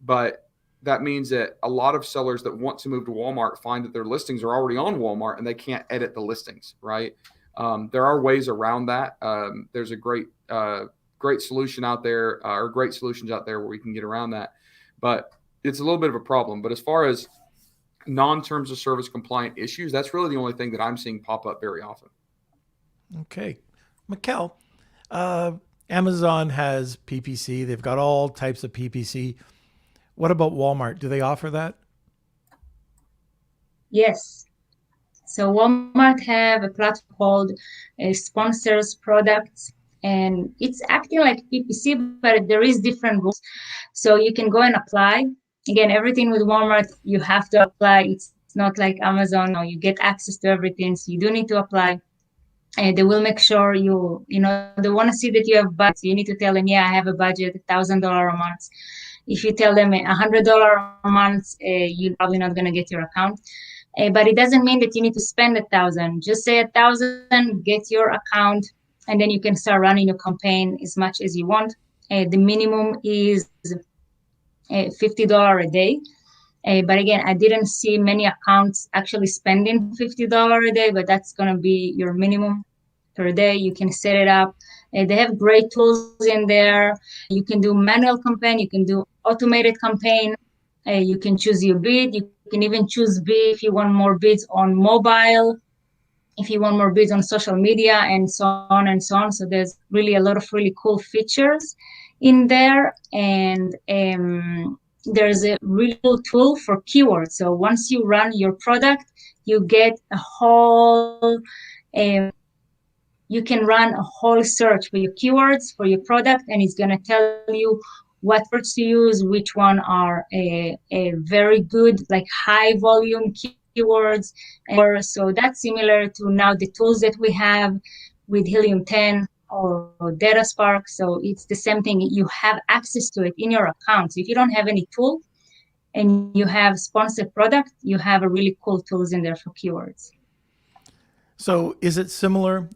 S4: But that means that a lot of sellers that want to move to Walmart find that their listings are already on Walmart and they can't edit the listings, right? There are ways around that. There's a great solution out there, or great solutions out there where we can get around that. But it's a little bit of a problem. But as far as non-terms of service compliant issues, that's really the only thing that I'm seeing pop up very often.
S1: Okay. Michal, Amazon has PPC. They've got all types of PPC. What about Walmart? Do they offer that?
S5: Yes. So Walmart have a platform called Sponsors Products, and it's acting like PPC, but there is different rules. So you can go and apply. Again, everything with Walmart, you have to apply. It's not like Amazon. No, you get access to everything. So you do need to apply. They will make sure they want to see that you have budget. So you need to tell them, yeah, I have a budget, $1,000 a month. If you tell them $100 a month, you're probably not going to get your account. But it doesn't mean that you need to spend 1,000. Just say 1,000, get your account, and then you can start running your campaign as much as you want. The minimum is $50 a day. But again, I didn't see many accounts actually spending $50 a day, but that's going to be your minimum per day. You can set it up. They have great tools in there. You can do manual campaign. You can do automated campaign. You can choose your bid. You can even choose bid if you want more bids on mobile, if you want more bids on social media, and so on and so on. So there's really a lot of really cool features in there. And there's a really cool tool for keywords. So once you run your product, you get a whole, you can run a whole search for your keywords for your product, and it's going to tell you what words to use, which one are a very good, like high volume keywords. So that's similar to now the tools that we have with Helium 10 or Data Spark. So it's the same thing. You have access to it in your account. So if you don't have any tool and you have sponsored product, you have a really cool tools in there for keywords.
S1: So is it similar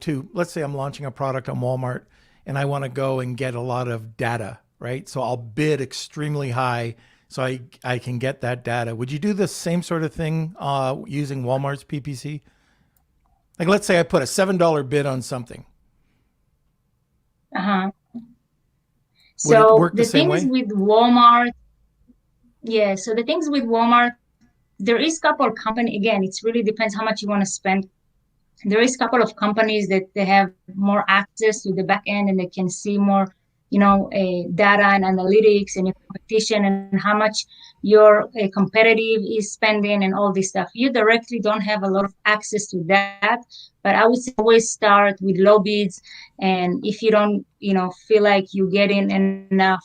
S1: to, let's say I'm launching a product on Walmart and I want to go and get a lot of data, right? So I'll bid extremely high so I can get that data. Would you do the same sort of thing using Walmart's PPC? Like, let's say I put a $7 bid on something.
S5: Uh-huh.
S1: Would it
S5: So
S1: work the
S5: the
S1: same
S5: things
S1: way?
S5: with Walmart, yeah, so the things with Walmart, there is a couple of companies, again, it really depends how much you want to spend. There is a couple of companies that they have more access to the back end and they can see more, data and analytics and your competition and how much your competitive is spending and all this stuff. You directly don't have a lot of access to that, but I would say always start with low bids. And if you don't, feel like you're getting enough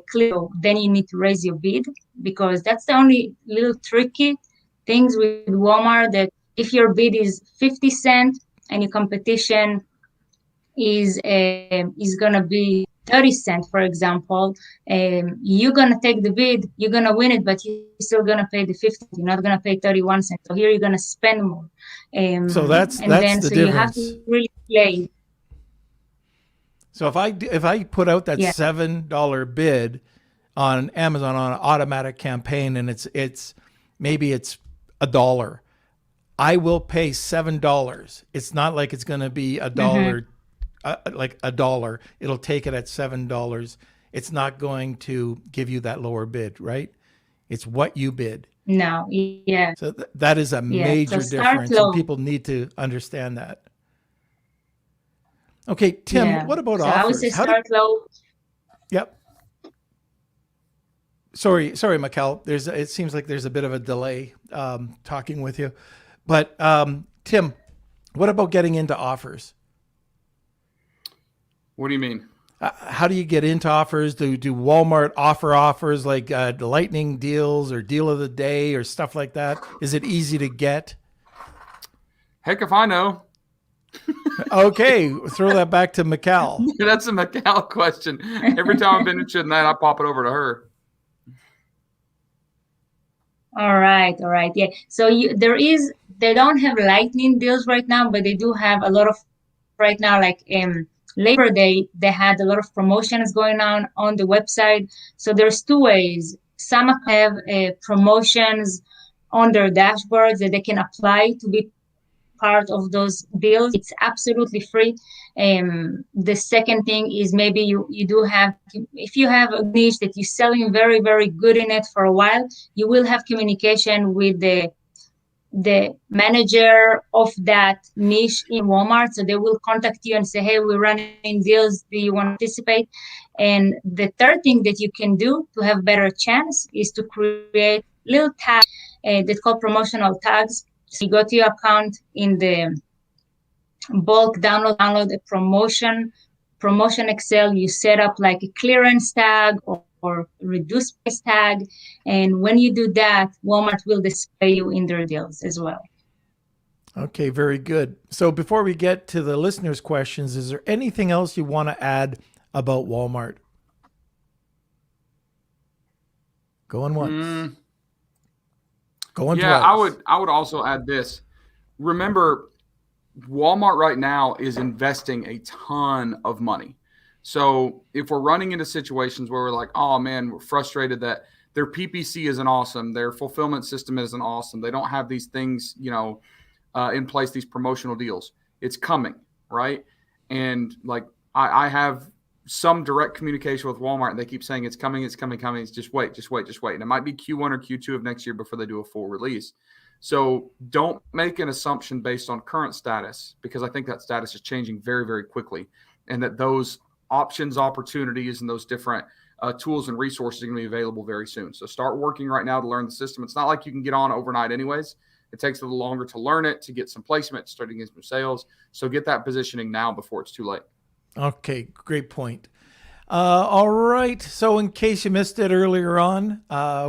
S5: click, then you need to raise your bid, because that's the only little tricky things with Walmart, that if your bid is 50 cents and your competition is going to be 30 cents, for example, you're going to take the bid, you're going to win it, but you're still going to pay the 50. You're not going to pay 31 cents. So here you're going to spend more.
S1: So that's the difference.
S5: You have to really play.
S1: So if I put out that $7 bid on Amazon on an automatic campaign and it's maybe it's $1, I will pay $7. It's not like it's going to be $1, like $1. It'll take it at $7. It's not going to give you that lower bid, right? It's what you bid.
S5: No, yeah.
S1: So that is a major difference, and people need to understand that. Okay, Tim, what about offers?
S5: I would say start low.
S1: Yep. Sorry, Michal. It seems like there's a bit of a delay talking with you. But Tim, what about getting into offers?
S4: What do you mean?
S1: How do you get into offers? Do Walmart offer offers like the lightning deals or deal of the day or stuff like that? Is it easy to get?
S4: Heck if I know.
S1: Okay, throw that back to Michal.
S4: That's a Michal question. Every time I've been interested in that, I pop it over to her.
S5: All right. Yeah. So they don't have lightning deals right now, but they do have a lot of right now, like Labor Day, they had a lot of promotions going on the website. So there's two ways. Some have promotions on their dashboards that they can apply to be part of those deals. It's absolutely free. The second thing is maybe you do have, if you have a niche that you're selling very, very good in it for a while, you will have communication with the manager of that niche in Walmart. So they will contact you and say, hey, we're running deals. Do you want to participate? And the third thing that you can do to have better chance is to create little tags that called promotional tags. So you go to your account in the bulk download a promotion Excel. You set up like a clearance tag or or reduced price tag. And when you do that, Walmart will display you in their deals as well.
S1: Okay, very good. So before we get to the listeners' questions, is there anything else you want to add about Walmart? Going once. Going
S4: Yeah,
S1: twice.
S4: I would also add this. Remember, Walmart right now is investing a ton of money. So if we're running into situations where we're like, oh man, we're frustrated that their PPC isn't awesome, their fulfillment system isn't awesome, they don't have these things, in place, these promotional deals. It's coming, right? And like I have some direct communication with Walmart, and they keep saying it's coming. It's just wait. And it might be Q1 or Q2 of next year before they do a full release. So don't make an assumption based on current status, because I think that status is changing very, very quickly, and that those options, opportunities, and those different tools and resources are going to be available very soon. So start working right now to learn the system. It's not like you can get on overnight anyways. It takes a little longer to learn it, to get some placement, to start getting some sales. So get that positioning now before it's too late.
S1: Okay, great point. All right. So in case you missed it earlier on,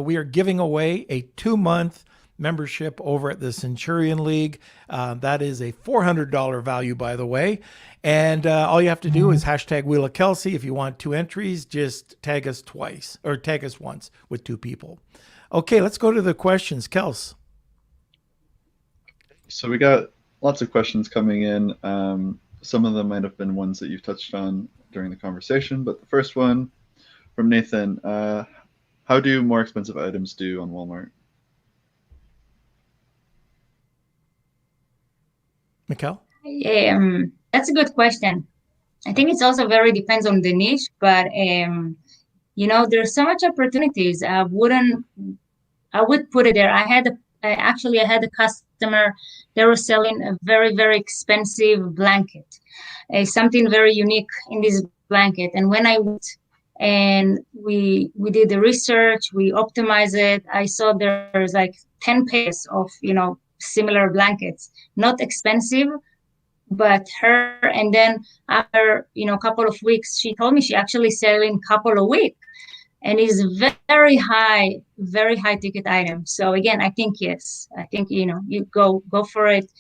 S1: we are giving away a 2-month membership over at the Centurion League. That is a $400 value, by the way. And all you have to do is hashtag Wheel of Kelsey. If you want 2 entries, just tag us twice or tag us once with 2 people. Okay, let's go to the questions. Kels.
S3: So we got lots of questions coming in. Some of them might have been ones that you've touched on during the conversation, but the first one from Nathan, how do more expensive items do on Walmart?
S1: Michal?
S5: That's a good question. I think it's also very depends on the niche, but there's so much opportunities. I would put it there. I had a customer. They were selling a very, very expensive blanket, something very unique in this blanket. And when I went and we did the research, we optimized it, I saw there's like 10 pairs of similar blankets, not expensive, but her. And then after a couple of weeks, she told me she actually selling couple a week. And is very high ticket item. So again, I think yes. I think you go for it.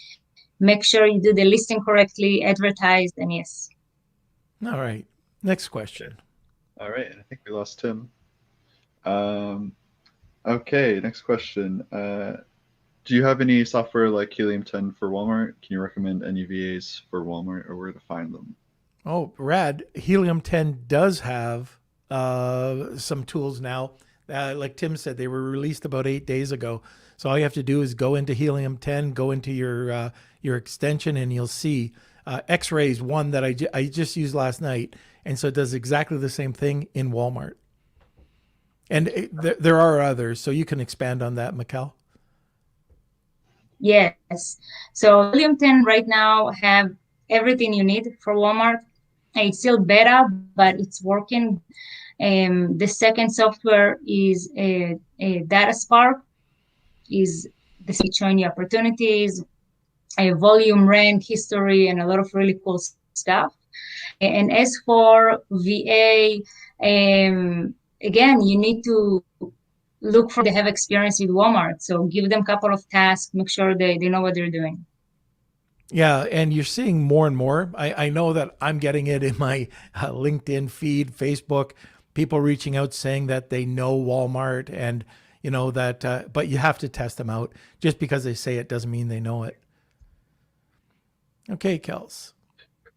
S5: Make sure you do the listing correctly, advertised, and yes.
S1: All right. Next question.
S3: All right. I think we lost Tim. Okay. Next question. Do you have any software like Helium 10 for Walmart? Can you recommend any VAs for Walmart or where to find them?
S1: Oh, rad. Helium 10 does have some tools now. Like Tim said, they were released about 8 days ago. So all you have to do is go into Helium 10, go into your extension, and you'll see X-Rays, one that I just used last night. And so it does exactly the same thing in Walmart. And there are others, so you can expand on that, Michal.
S5: Yes. So Helium 10 right now have everything you need for Walmart. It's still beta, but it's working. The second software is a Data Spark, is showing you opportunities, a volume, rank, history, and a lot of really cool stuff. And as for VA, again, you need to look for they have experience with Walmart. So give them a couple of tasks, make sure they know what they're doing.
S1: Yeah, and you're seeing more and more. I know that I'm getting it in my LinkedIn feed, Facebook, people reaching out saying that they know Walmart and, that, but you have to test them out. Just because they say it doesn't mean they know it. Okay, Kels.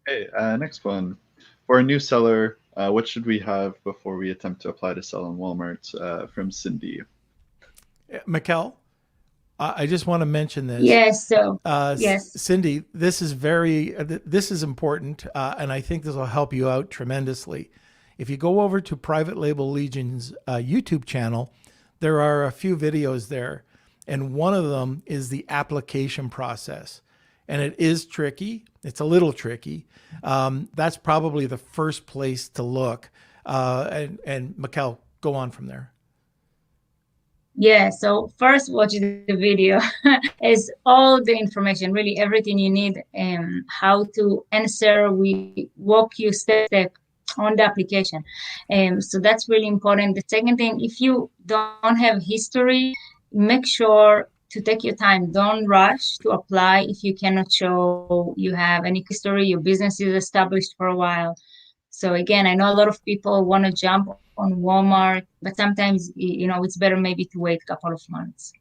S3: Okay, next one. For a new seller, what should we have before we attempt to apply to sell on Walmart? From Cindy.
S1: Michal, I just want to mention this.
S5: Yes. So yes,
S1: Cindy, this is important, and I think this will help you out tremendously. If you go over to Private Label Legion's YouTube channel, there are a few videos there, and one of them is the application process, and it is tricky. It's a little tricky. That's probably the first place to look. And Michal, go on from there.
S5: Yeah, so first watch the video is all the information, really everything you need, and how to answer. We walk you step by step on the application. So that's really important. The second thing, if you don't have history, make sure to take your time. Don't rush to apply if you cannot show you have any history, your business is established for a while. So again, I know a lot of people want to jump on Walmart, but sometimes, it's better maybe to wait a couple of months.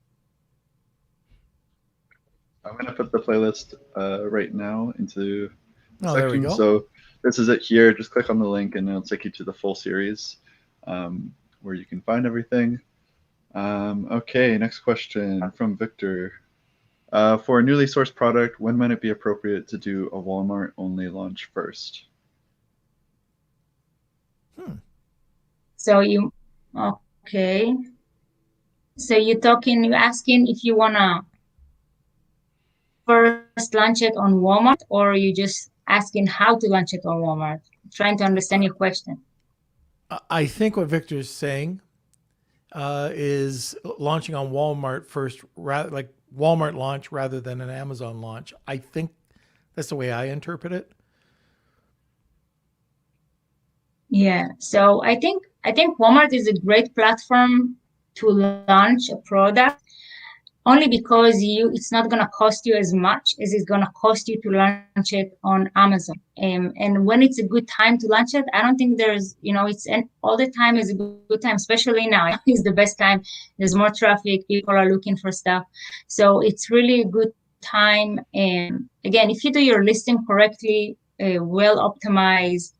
S3: I'm going to put the playlist right now into the
S1: Oh, there we
S3: section.
S1: go.
S3: So this is it here. Just click on the link and it'll take you to the full series where you can find everything. Okay, next question from Victor. For a newly sourced product, when might it be appropriate to do a Walmart-only launch first?
S5: So okay. So you're asking if you want to first launch it on Walmart, or are you just asking how to launch it on Walmart? I'm trying to understand your question.
S1: I think what Victor's saying is launching on Walmart first, like Walmart launch rather than an Amazon launch. I think that's the way I interpret it.
S5: Yeah. So I think Walmart is a great platform to launch a product, only because it's not going to cost you as much as it's going to cost you to launch it on Amazon. And when it's a good time to launch it, I don't think there's, all the time is a good time, especially now is the best time. There's more traffic, people are looking for stuff. So it's really a good time. And again, if you do your listing correctly, well optimized,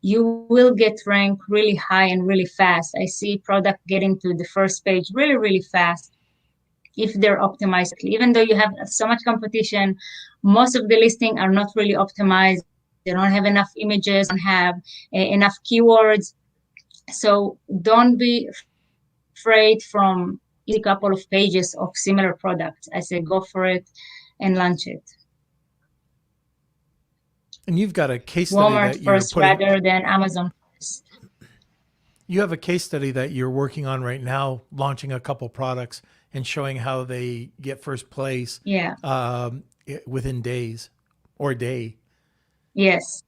S5: you will get ranked really high and really fast. I see product getting to the first page really, really fast if they're optimized. Even though you have so much competition, most of the listings are not really optimized. They don't have enough images, don't have enough keywords. So don't be afraid from a couple of pages of similar products. I say go for it and launch it.
S1: And you've got a case study
S5: Walmart
S1: that you're
S5: first rather than Amazon first.
S1: You have a case study that you're working on right now, launching a couple products and showing how they get first place.
S5: Yeah.
S1: Within days or a day.
S5: Yes.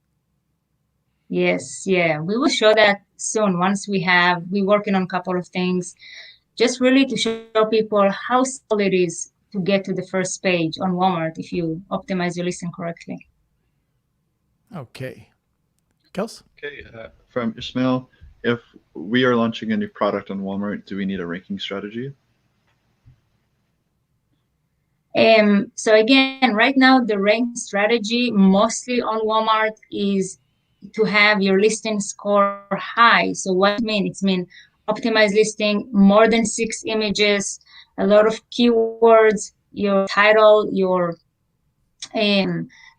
S5: Yes. Yeah. We will show that soon. Once we're working on a couple of things, just really to show people how simple it is to get to the first page on Walmart if you optimize your listing correctly.
S1: Okay. Kels?
S3: Okay, from Ishmael, if we are launching a new product on Walmart, do we need a ranking strategy?
S5: So again, right now, the rank strategy mostly on Walmart is to have your listing score high. So what it means? It means optimized listing, more than 6 images, a lot of keywords, your title, your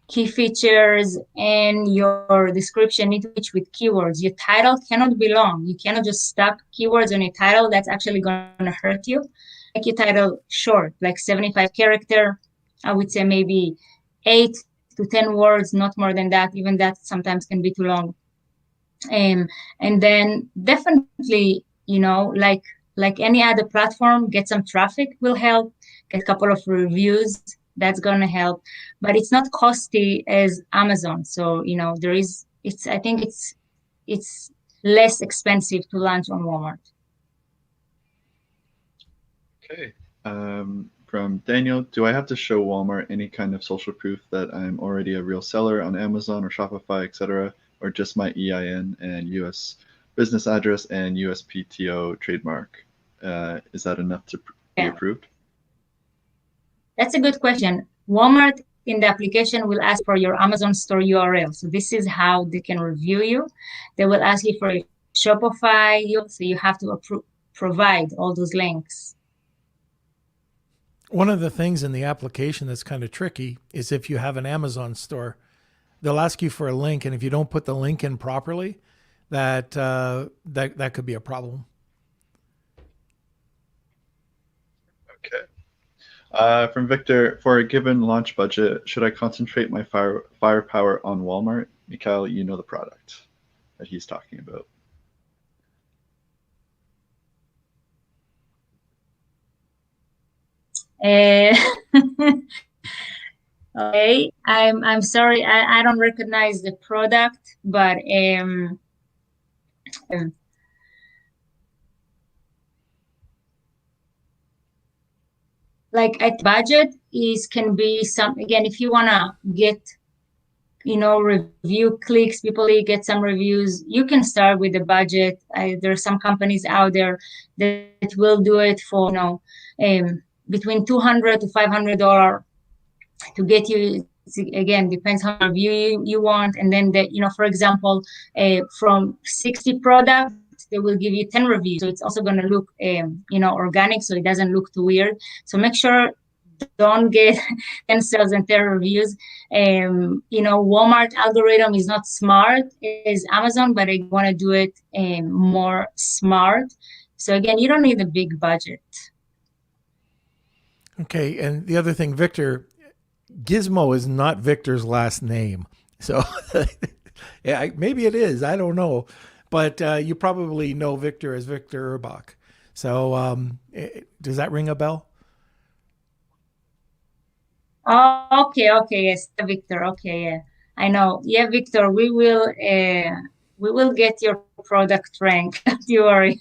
S5: key features, and your description need to reach with keywords. Your title cannot be long. You cannot just stuck keywords on your title. That's actually going to hurt you. Make your title short, like 75 character. I would say maybe 8 to 10 words, not more than that. Even that sometimes can be too long. And then definitely, like any other platform, get some traffic will help. Get a couple of reviews. That's going to help, but it's not costly as Amazon. So, I think it's less expensive to launch on Walmart.
S3: Okay. From Daniel, do I have to show Walmart any kind of social proof that I'm already a real seller on Amazon or Shopify, etc., or just my EIN and U.S. business address and USPTO trademark? Is that enough to be approved?
S5: That's a good question. Walmart in the application will ask for your Amazon store URL. So this is how they can review you. They will ask you for a Shopify, so you have to provide all those links.
S1: One of the things in the application that's kind of tricky is if you have an Amazon store, they'll ask you for a link, and if you don't put the link in properly, that could be a problem.
S3: Okay. From Victor, for a given launch budget, should I concentrate my firepower on Walmart? Michal, you know the product that he's talking about.
S5: Okay, I'm sorry, I don't recognize the product, but like at budget is can be some, again, if you want to get review clicks, people get some reviews, you can start with the budget. There are some companies out there that will do it for between $200 to $500 to get you. Again, depends how much review you want, and then for example, from 60 products they will give you 10 reviews, so it's also going to look organic, so it doesn't look too weird. So make sure don't get 10 sales and 10 reviews. Walmart algorithm is not smart as Amazon, but I want to do it more smart. So again, you don't need a big budget.
S1: Okay, and the other thing, Victor, Gizmo is not Victor's last name. So yeah, maybe it is. I don't know. But you probably know Victor as Victor Urbach. So does that ring a bell?
S5: Oh, okay, yes, Victor. Okay, yeah, I know. Yeah, Victor, we will get your product ranked. Don't you worry.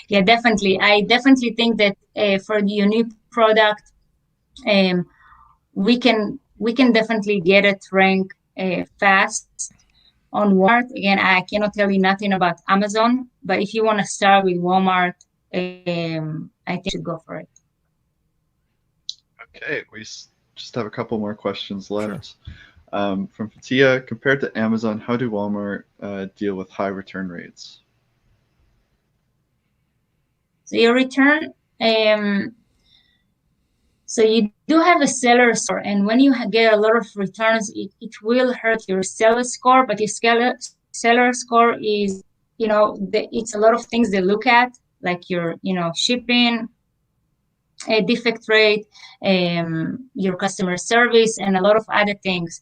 S5: Yeah, definitely. I definitely think that for the unique product, we can definitely get it ranked fast on Walmart. Again, I cannot tell you nothing about Amazon, but if you want to start with Walmart, I think you should go for it.
S3: Okay, we just have a couple more questions left. Sure. From Fatia, compared to Amazon, how do Walmart deal with high return rates?
S5: So your return, so you do have a seller score, and when you get a lot of returns, it will hurt your seller score, but your seller score is, it's a lot of things they look at, like your, shipping, defect rate, your customer service, and a lot of other things.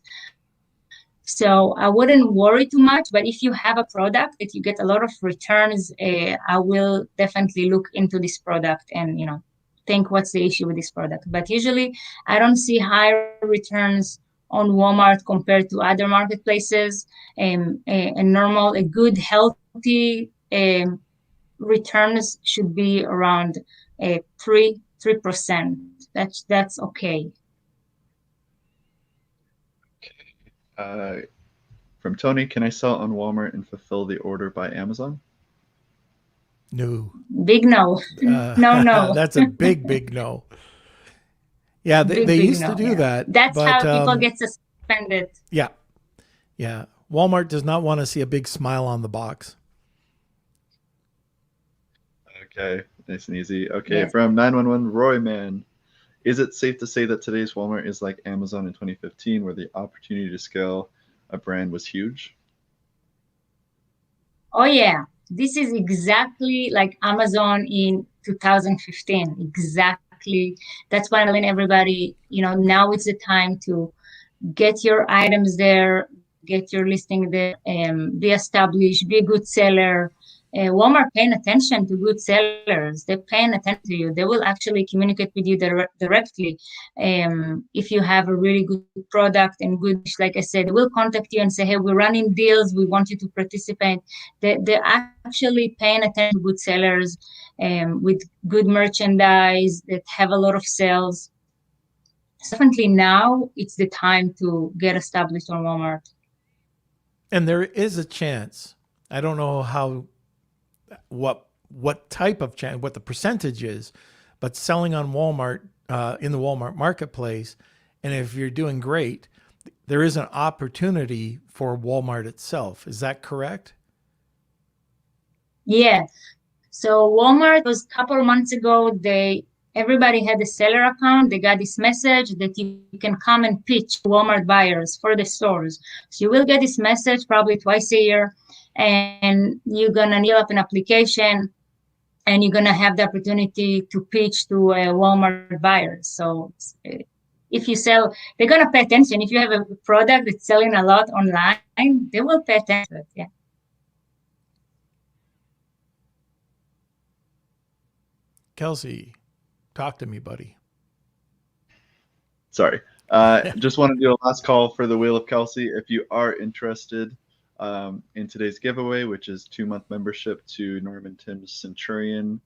S5: So I wouldn't worry too much, but if you have a product that you get a lot of returns, I will definitely look into this product and, think what's the issue with this product. But usually I don't see higher returns on Walmart compared to other marketplaces. A good, healthy returns should be around 3%. That's okay.
S3: From Tony, can I sell on Walmart and fulfill the order by Amazon?
S1: No.
S5: Big no. No.
S1: That's a big no. Yeah, they used to do that.
S5: That's how people get suspended.
S1: Yeah. Walmart does not want to see a big smile on the box.
S3: Okay, nice and easy. Okay, yeah. From 911, Roy Man, is it safe to say that today's Walmart is like Amazon in 2015, where the opportunity to scale a brand was huge?
S5: Oh yeah, this is exactly like Amazon in 2015. Exactly. That's why I'm telling everybody, now is the time to get your items there, get your listing there, be established, be a good seller. Walmart paying attention to good sellers. They're paying attention to you. They will actually communicate with you directly. If you have a really good product and good, like I said, they will contact you and say, hey, we're running deals. We want you to participate. They're actually paying attention to good sellers with good merchandise that have a lot of sales. Definitely now it's the time to get established on Walmart.
S1: And there is a chance. I don't know what type of chance, what the percentage is, but selling on Walmart, in the Walmart marketplace, and if you're doing great, there is an opportunity for Walmart itself. Is that correct?
S5: Yeah. So Walmart was a couple of months ago, everybody had a seller account. They got this message that you can come and pitch Walmart buyers for the stores. So you will get this message probably twice a year, and you're going to fill up an application, and you're going to have the opportunity to pitch to Walmart buyers. So if you sell, they're going to pay attention. If you have a product that's selling a lot online, they will pay attention to it. Yeah.
S1: Kelsey, talk to me, buddy.
S3: Sorry. Just want to do a last call for the Wheel of Kelsey. If you are interested, in today's giveaway, which is 2-month membership to Norm and Tim's Centurion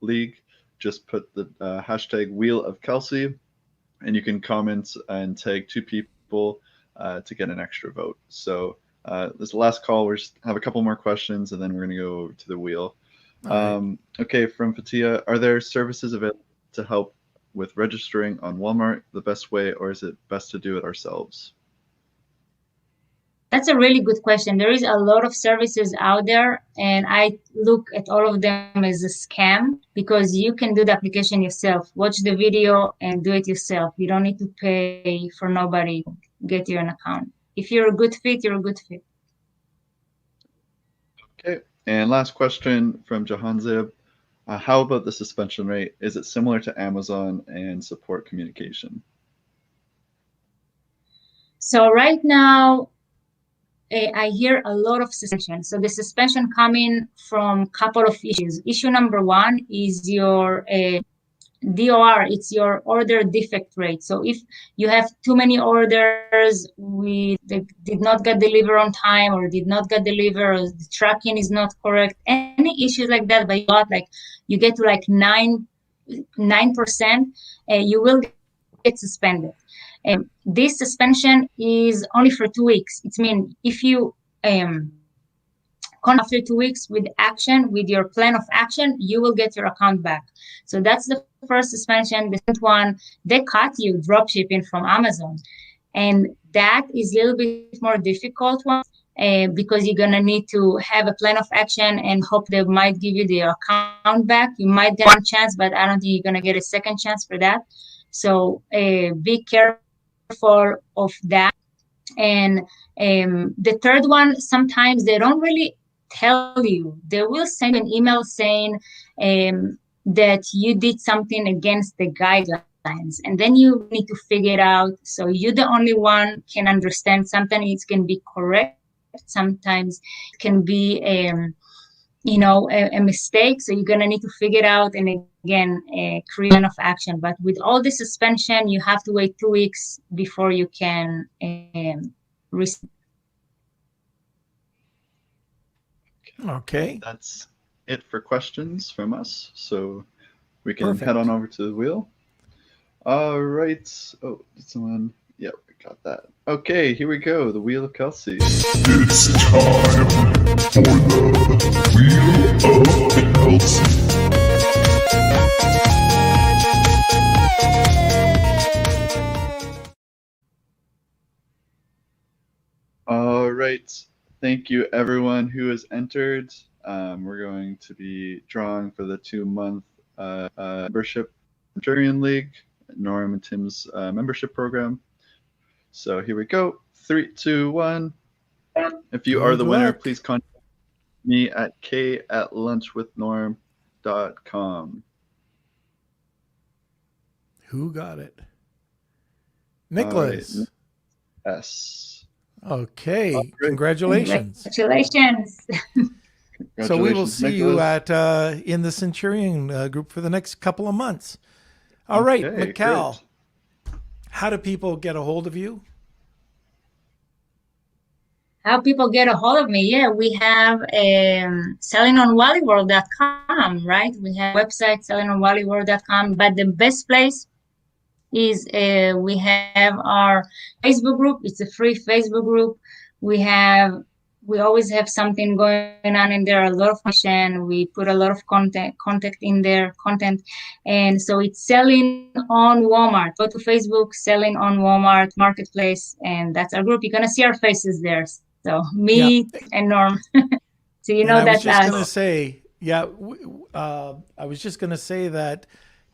S3: League. Just put the hashtag Wheel of Kelsey, and you can comment and tag 2 people to get an extra vote. So this is the last call. We just have a couple more questions, and then we're going to go to the wheel.
S1: Right.
S3: Okay, from Fatia, are there services available to help with registering on Walmart the best way, or is it best to do it ourselves?
S5: That's a really good question. There is a lot of services out there, and I look at all of them as a scam because you can do the application yourself. Watch the video and do it yourself. You don't need to pay for nobody to get you an account. If you're a good fit, you're a good fit.
S3: Okay, and last question from Jahanzib. How about the suspension rate? Is it similar to Amazon and support communication?
S5: So right now, I hear a lot of suspension. So the suspension coming from a couple of issues. Issue number one is your DOR, it's your order defect rate. So if you have too many orders that did not get delivered on time or did not get delivered, or the tracking is not correct, any issues like that, but you get to like 9%, you will get suspended. This suspension is only for 2 weeks. It means if you come after 2 weeks with your plan of action, you will get your account back. So that's the first suspension. The second one, they cut you drop shipping from Amazon. And that is a little bit more difficult one because you're going to need to have a plan of action and hope they might give you the account back. You might get one chance, but I don't think you're going to get a second chance for that. So be careful of that. And the third one, sometimes they don't really tell you. They will send an email saying that you did something against the guidelines, and then you need to figure it out. So you're the only one can understand. Sometimes it can be correct. Sometimes it can be a mistake. So you're gonna need to figure it out and again create plan of action. But with all the suspension, you have to wait 2 weeks before you can receive.
S1: Okay.
S3: That's it for questions from us. So we can
S1: Perfect.
S3: head on over to the wheel. All right. Oh, did someone? Yeah, we got that. Okay, here we go. The Wheel of Kelsey.
S6: It's time for the Wheel of Kelsey.
S3: All right. Thank you, everyone who has entered. We're going to be drawing for the 2-month membership Centurion League, Norm and Tim's membership program. So here we go. 3, 2, 1. If you are the winner, please contact me at k@lunchwithnorm.com.
S1: Who got it? Nicholas.
S3: Right. Yes.
S1: Okay.
S3: Great.
S1: Congratulations.
S5: Congratulations.
S1: So we will
S3: Congratulations,
S1: see you
S3: Nicholas.
S1: at in the Centurion group for the next couple of months. All right,
S3: Okay,
S1: Michal,
S3: great.
S1: how do people get a hold of you?
S5: How people get a hold of me? Yeah, we have sellingonwallyworld.com, right? We have a website, sellingonwallyworld.com, but the best place is we have our Facebook group. It's a free Facebook group. We always have something going on in there, a lot of information. We put a lot of content in there, and so it's Selling on Walmart. Go to Facebook, Selling on Walmart Marketplace, and that's our group. You're gonna see our faces there. So me and Norm. So you know that's
S1: I was just
S5: us.
S1: going to say, I was just going to say that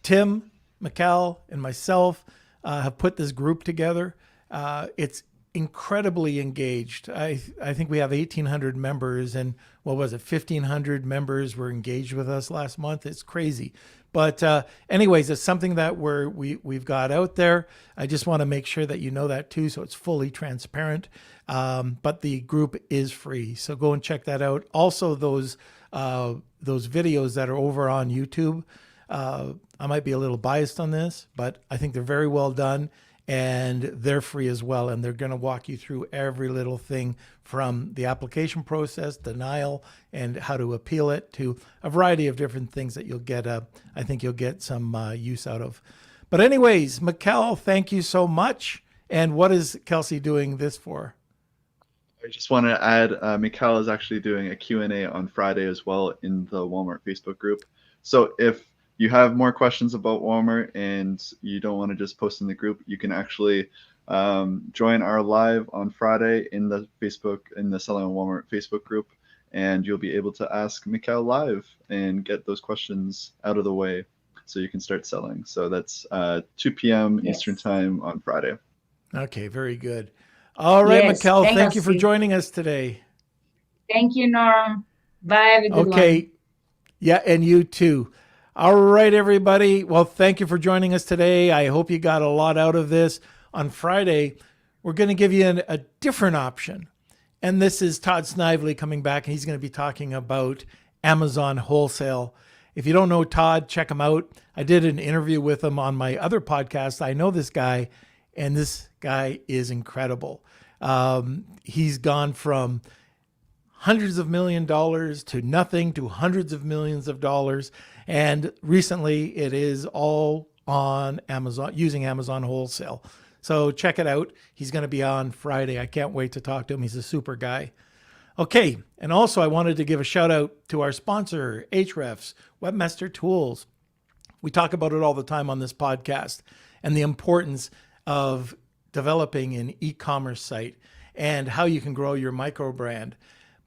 S1: Tim, Michal, and myself have put this group together. It's incredibly engaged. I think we have 1,800 members, and what was it, 1,500 members were engaged with us last month. It's crazy. But anyways, it's something that we've got out there. I just want to make sure that you know that too, so it's fully transparent. But the group is free, so go and check that out. Also, those videos that are over on YouTube, I might be a little biased on this, but I think they're very well done. and they're free as well. And they're going to walk you through every little thing from the application process, denial, and how to appeal it, to a variety of different things that you'll get. I think you'll get some use out of. But anyways, Michal, thank you so much. And what is Kelsey doing this for?
S3: I just want to add, Michal is actually doing a Q&A on Friday as well in the Walmart Facebook group. So if you have more questions about Walmart and you don't want to just post in the group, you can actually join our live on Friday in the Selling on Walmart Facebook group, and you'll be able to ask Michal live and get those questions out of the way so you can start selling. So that's 2 p.m. Eastern time on Friday.
S1: Okay, very good. All right,
S5: Yes,
S1: Michal,
S5: thank
S1: thank you for
S5: you.
S1: joining us today.
S5: Thank you, Norm. Bye. Have a good
S1: Okay.
S5: one.
S1: Yeah, and you too. All right, everybody. Well, thank you for joining us today. I hope you got a lot out of this. On Friday, we're going to give you a different option. And this is Todd Snively coming back, and he's going to be talking about Amazon wholesale. If you don't know Todd, check him out. I did an interview with him on my other podcast. I know this guy, and this guy is incredible. He's gone from hundreds of $1,000,000 to nothing to hundreds of millions of dollars. And recently it is all on Amazon, using Amazon wholesale. So check it out. He's going to be on Friday. I can't wait to talk to him. He's a super guy. Okay. And also I wanted to give a shout out to our sponsor, Ahrefs, Webmaster Tools. We talk about it all the time on this podcast and the importance of developing an e-commerce site and how you can grow your micro brand.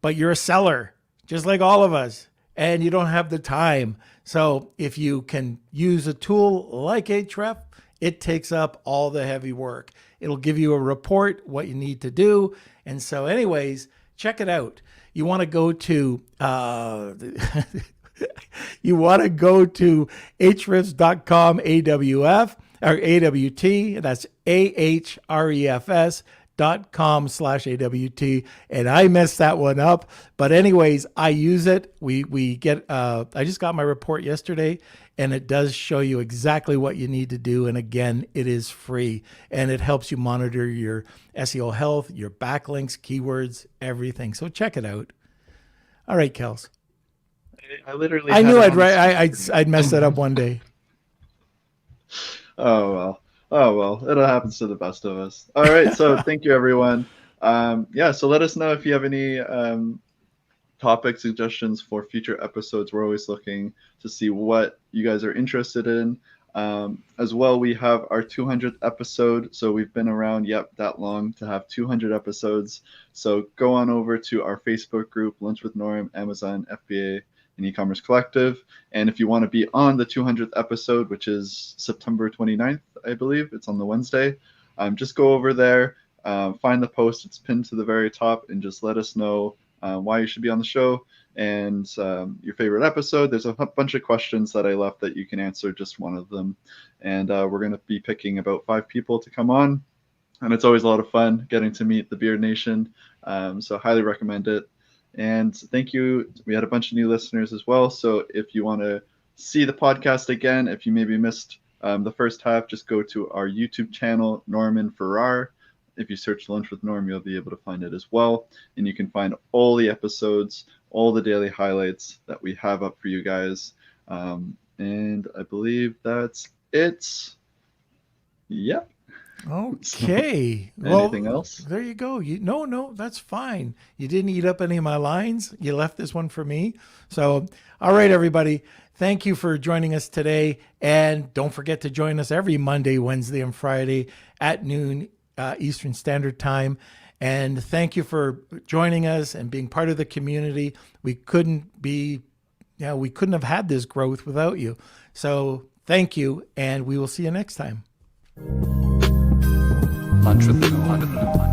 S1: But you're a seller, just like all of us, and you don't have the time. So if you can use a tool like Ahrefs, it takes up all the heavy work. It'll give you a report, what you need to do. And so anyways, check it out. You want to go to ahrefs.com, AWF or AWT. That's ahrefs.com/AWT. And I messed that one up. But anyways, I use it. We get, I just got my report yesterday, and it does show you exactly what you need to do. And again, it is free, and it helps you monitor your SEO health, your backlinks, keywords, everything. So check it out. All right, Kels.
S3: I
S1: knew I'd mess that up one day.
S3: Oh well, it happens to the best of us. All right, so thank you, everyone. So let us know if you have any topic suggestions for future episodes. We're always looking to see what you guys are interested in. As well, we have our 200th episode. So we've been around, that long to have 200 episodes. So go on over to our Facebook group, Lunch with Norm, Amazon, FBA, and E-commerce Collective. And if you want to be on the 200th episode, which is September 29th, I believe, it's on the Wednesday, just go over there, find the post, it's pinned to the very top, and just let us know why you should be on the show and your favorite episode. There's a bunch of questions that I left that you can answer, just one of them. And we're going to be picking about 5 people to come on. And it's always a lot of fun getting to meet the Beard Nation. So highly recommend it. And thank you. We had a bunch of new listeners as well. So if you want to see the podcast again, if you maybe missed the first half, just go to our YouTube channel, Norman Farrar. If you search Lunch with Norm, you'll be able to find it as well. And you can find all the episodes, all the daily highlights that we have up for you guys. And I believe that's it. Yep.
S1: Okay.
S3: Anything else?
S1: There you go. No, that's fine. You didn't eat up any of my lines. You left this one for me. So, all right, everybody. Thank you for joining us today. And don't forget to join us every Monday, Wednesday, and Friday at noon Eastern Standard Time. And thank you for joining us and being part of the community. We couldn't have had this growth without you. So thank you, and we will see you next time.
S2: Lunch with the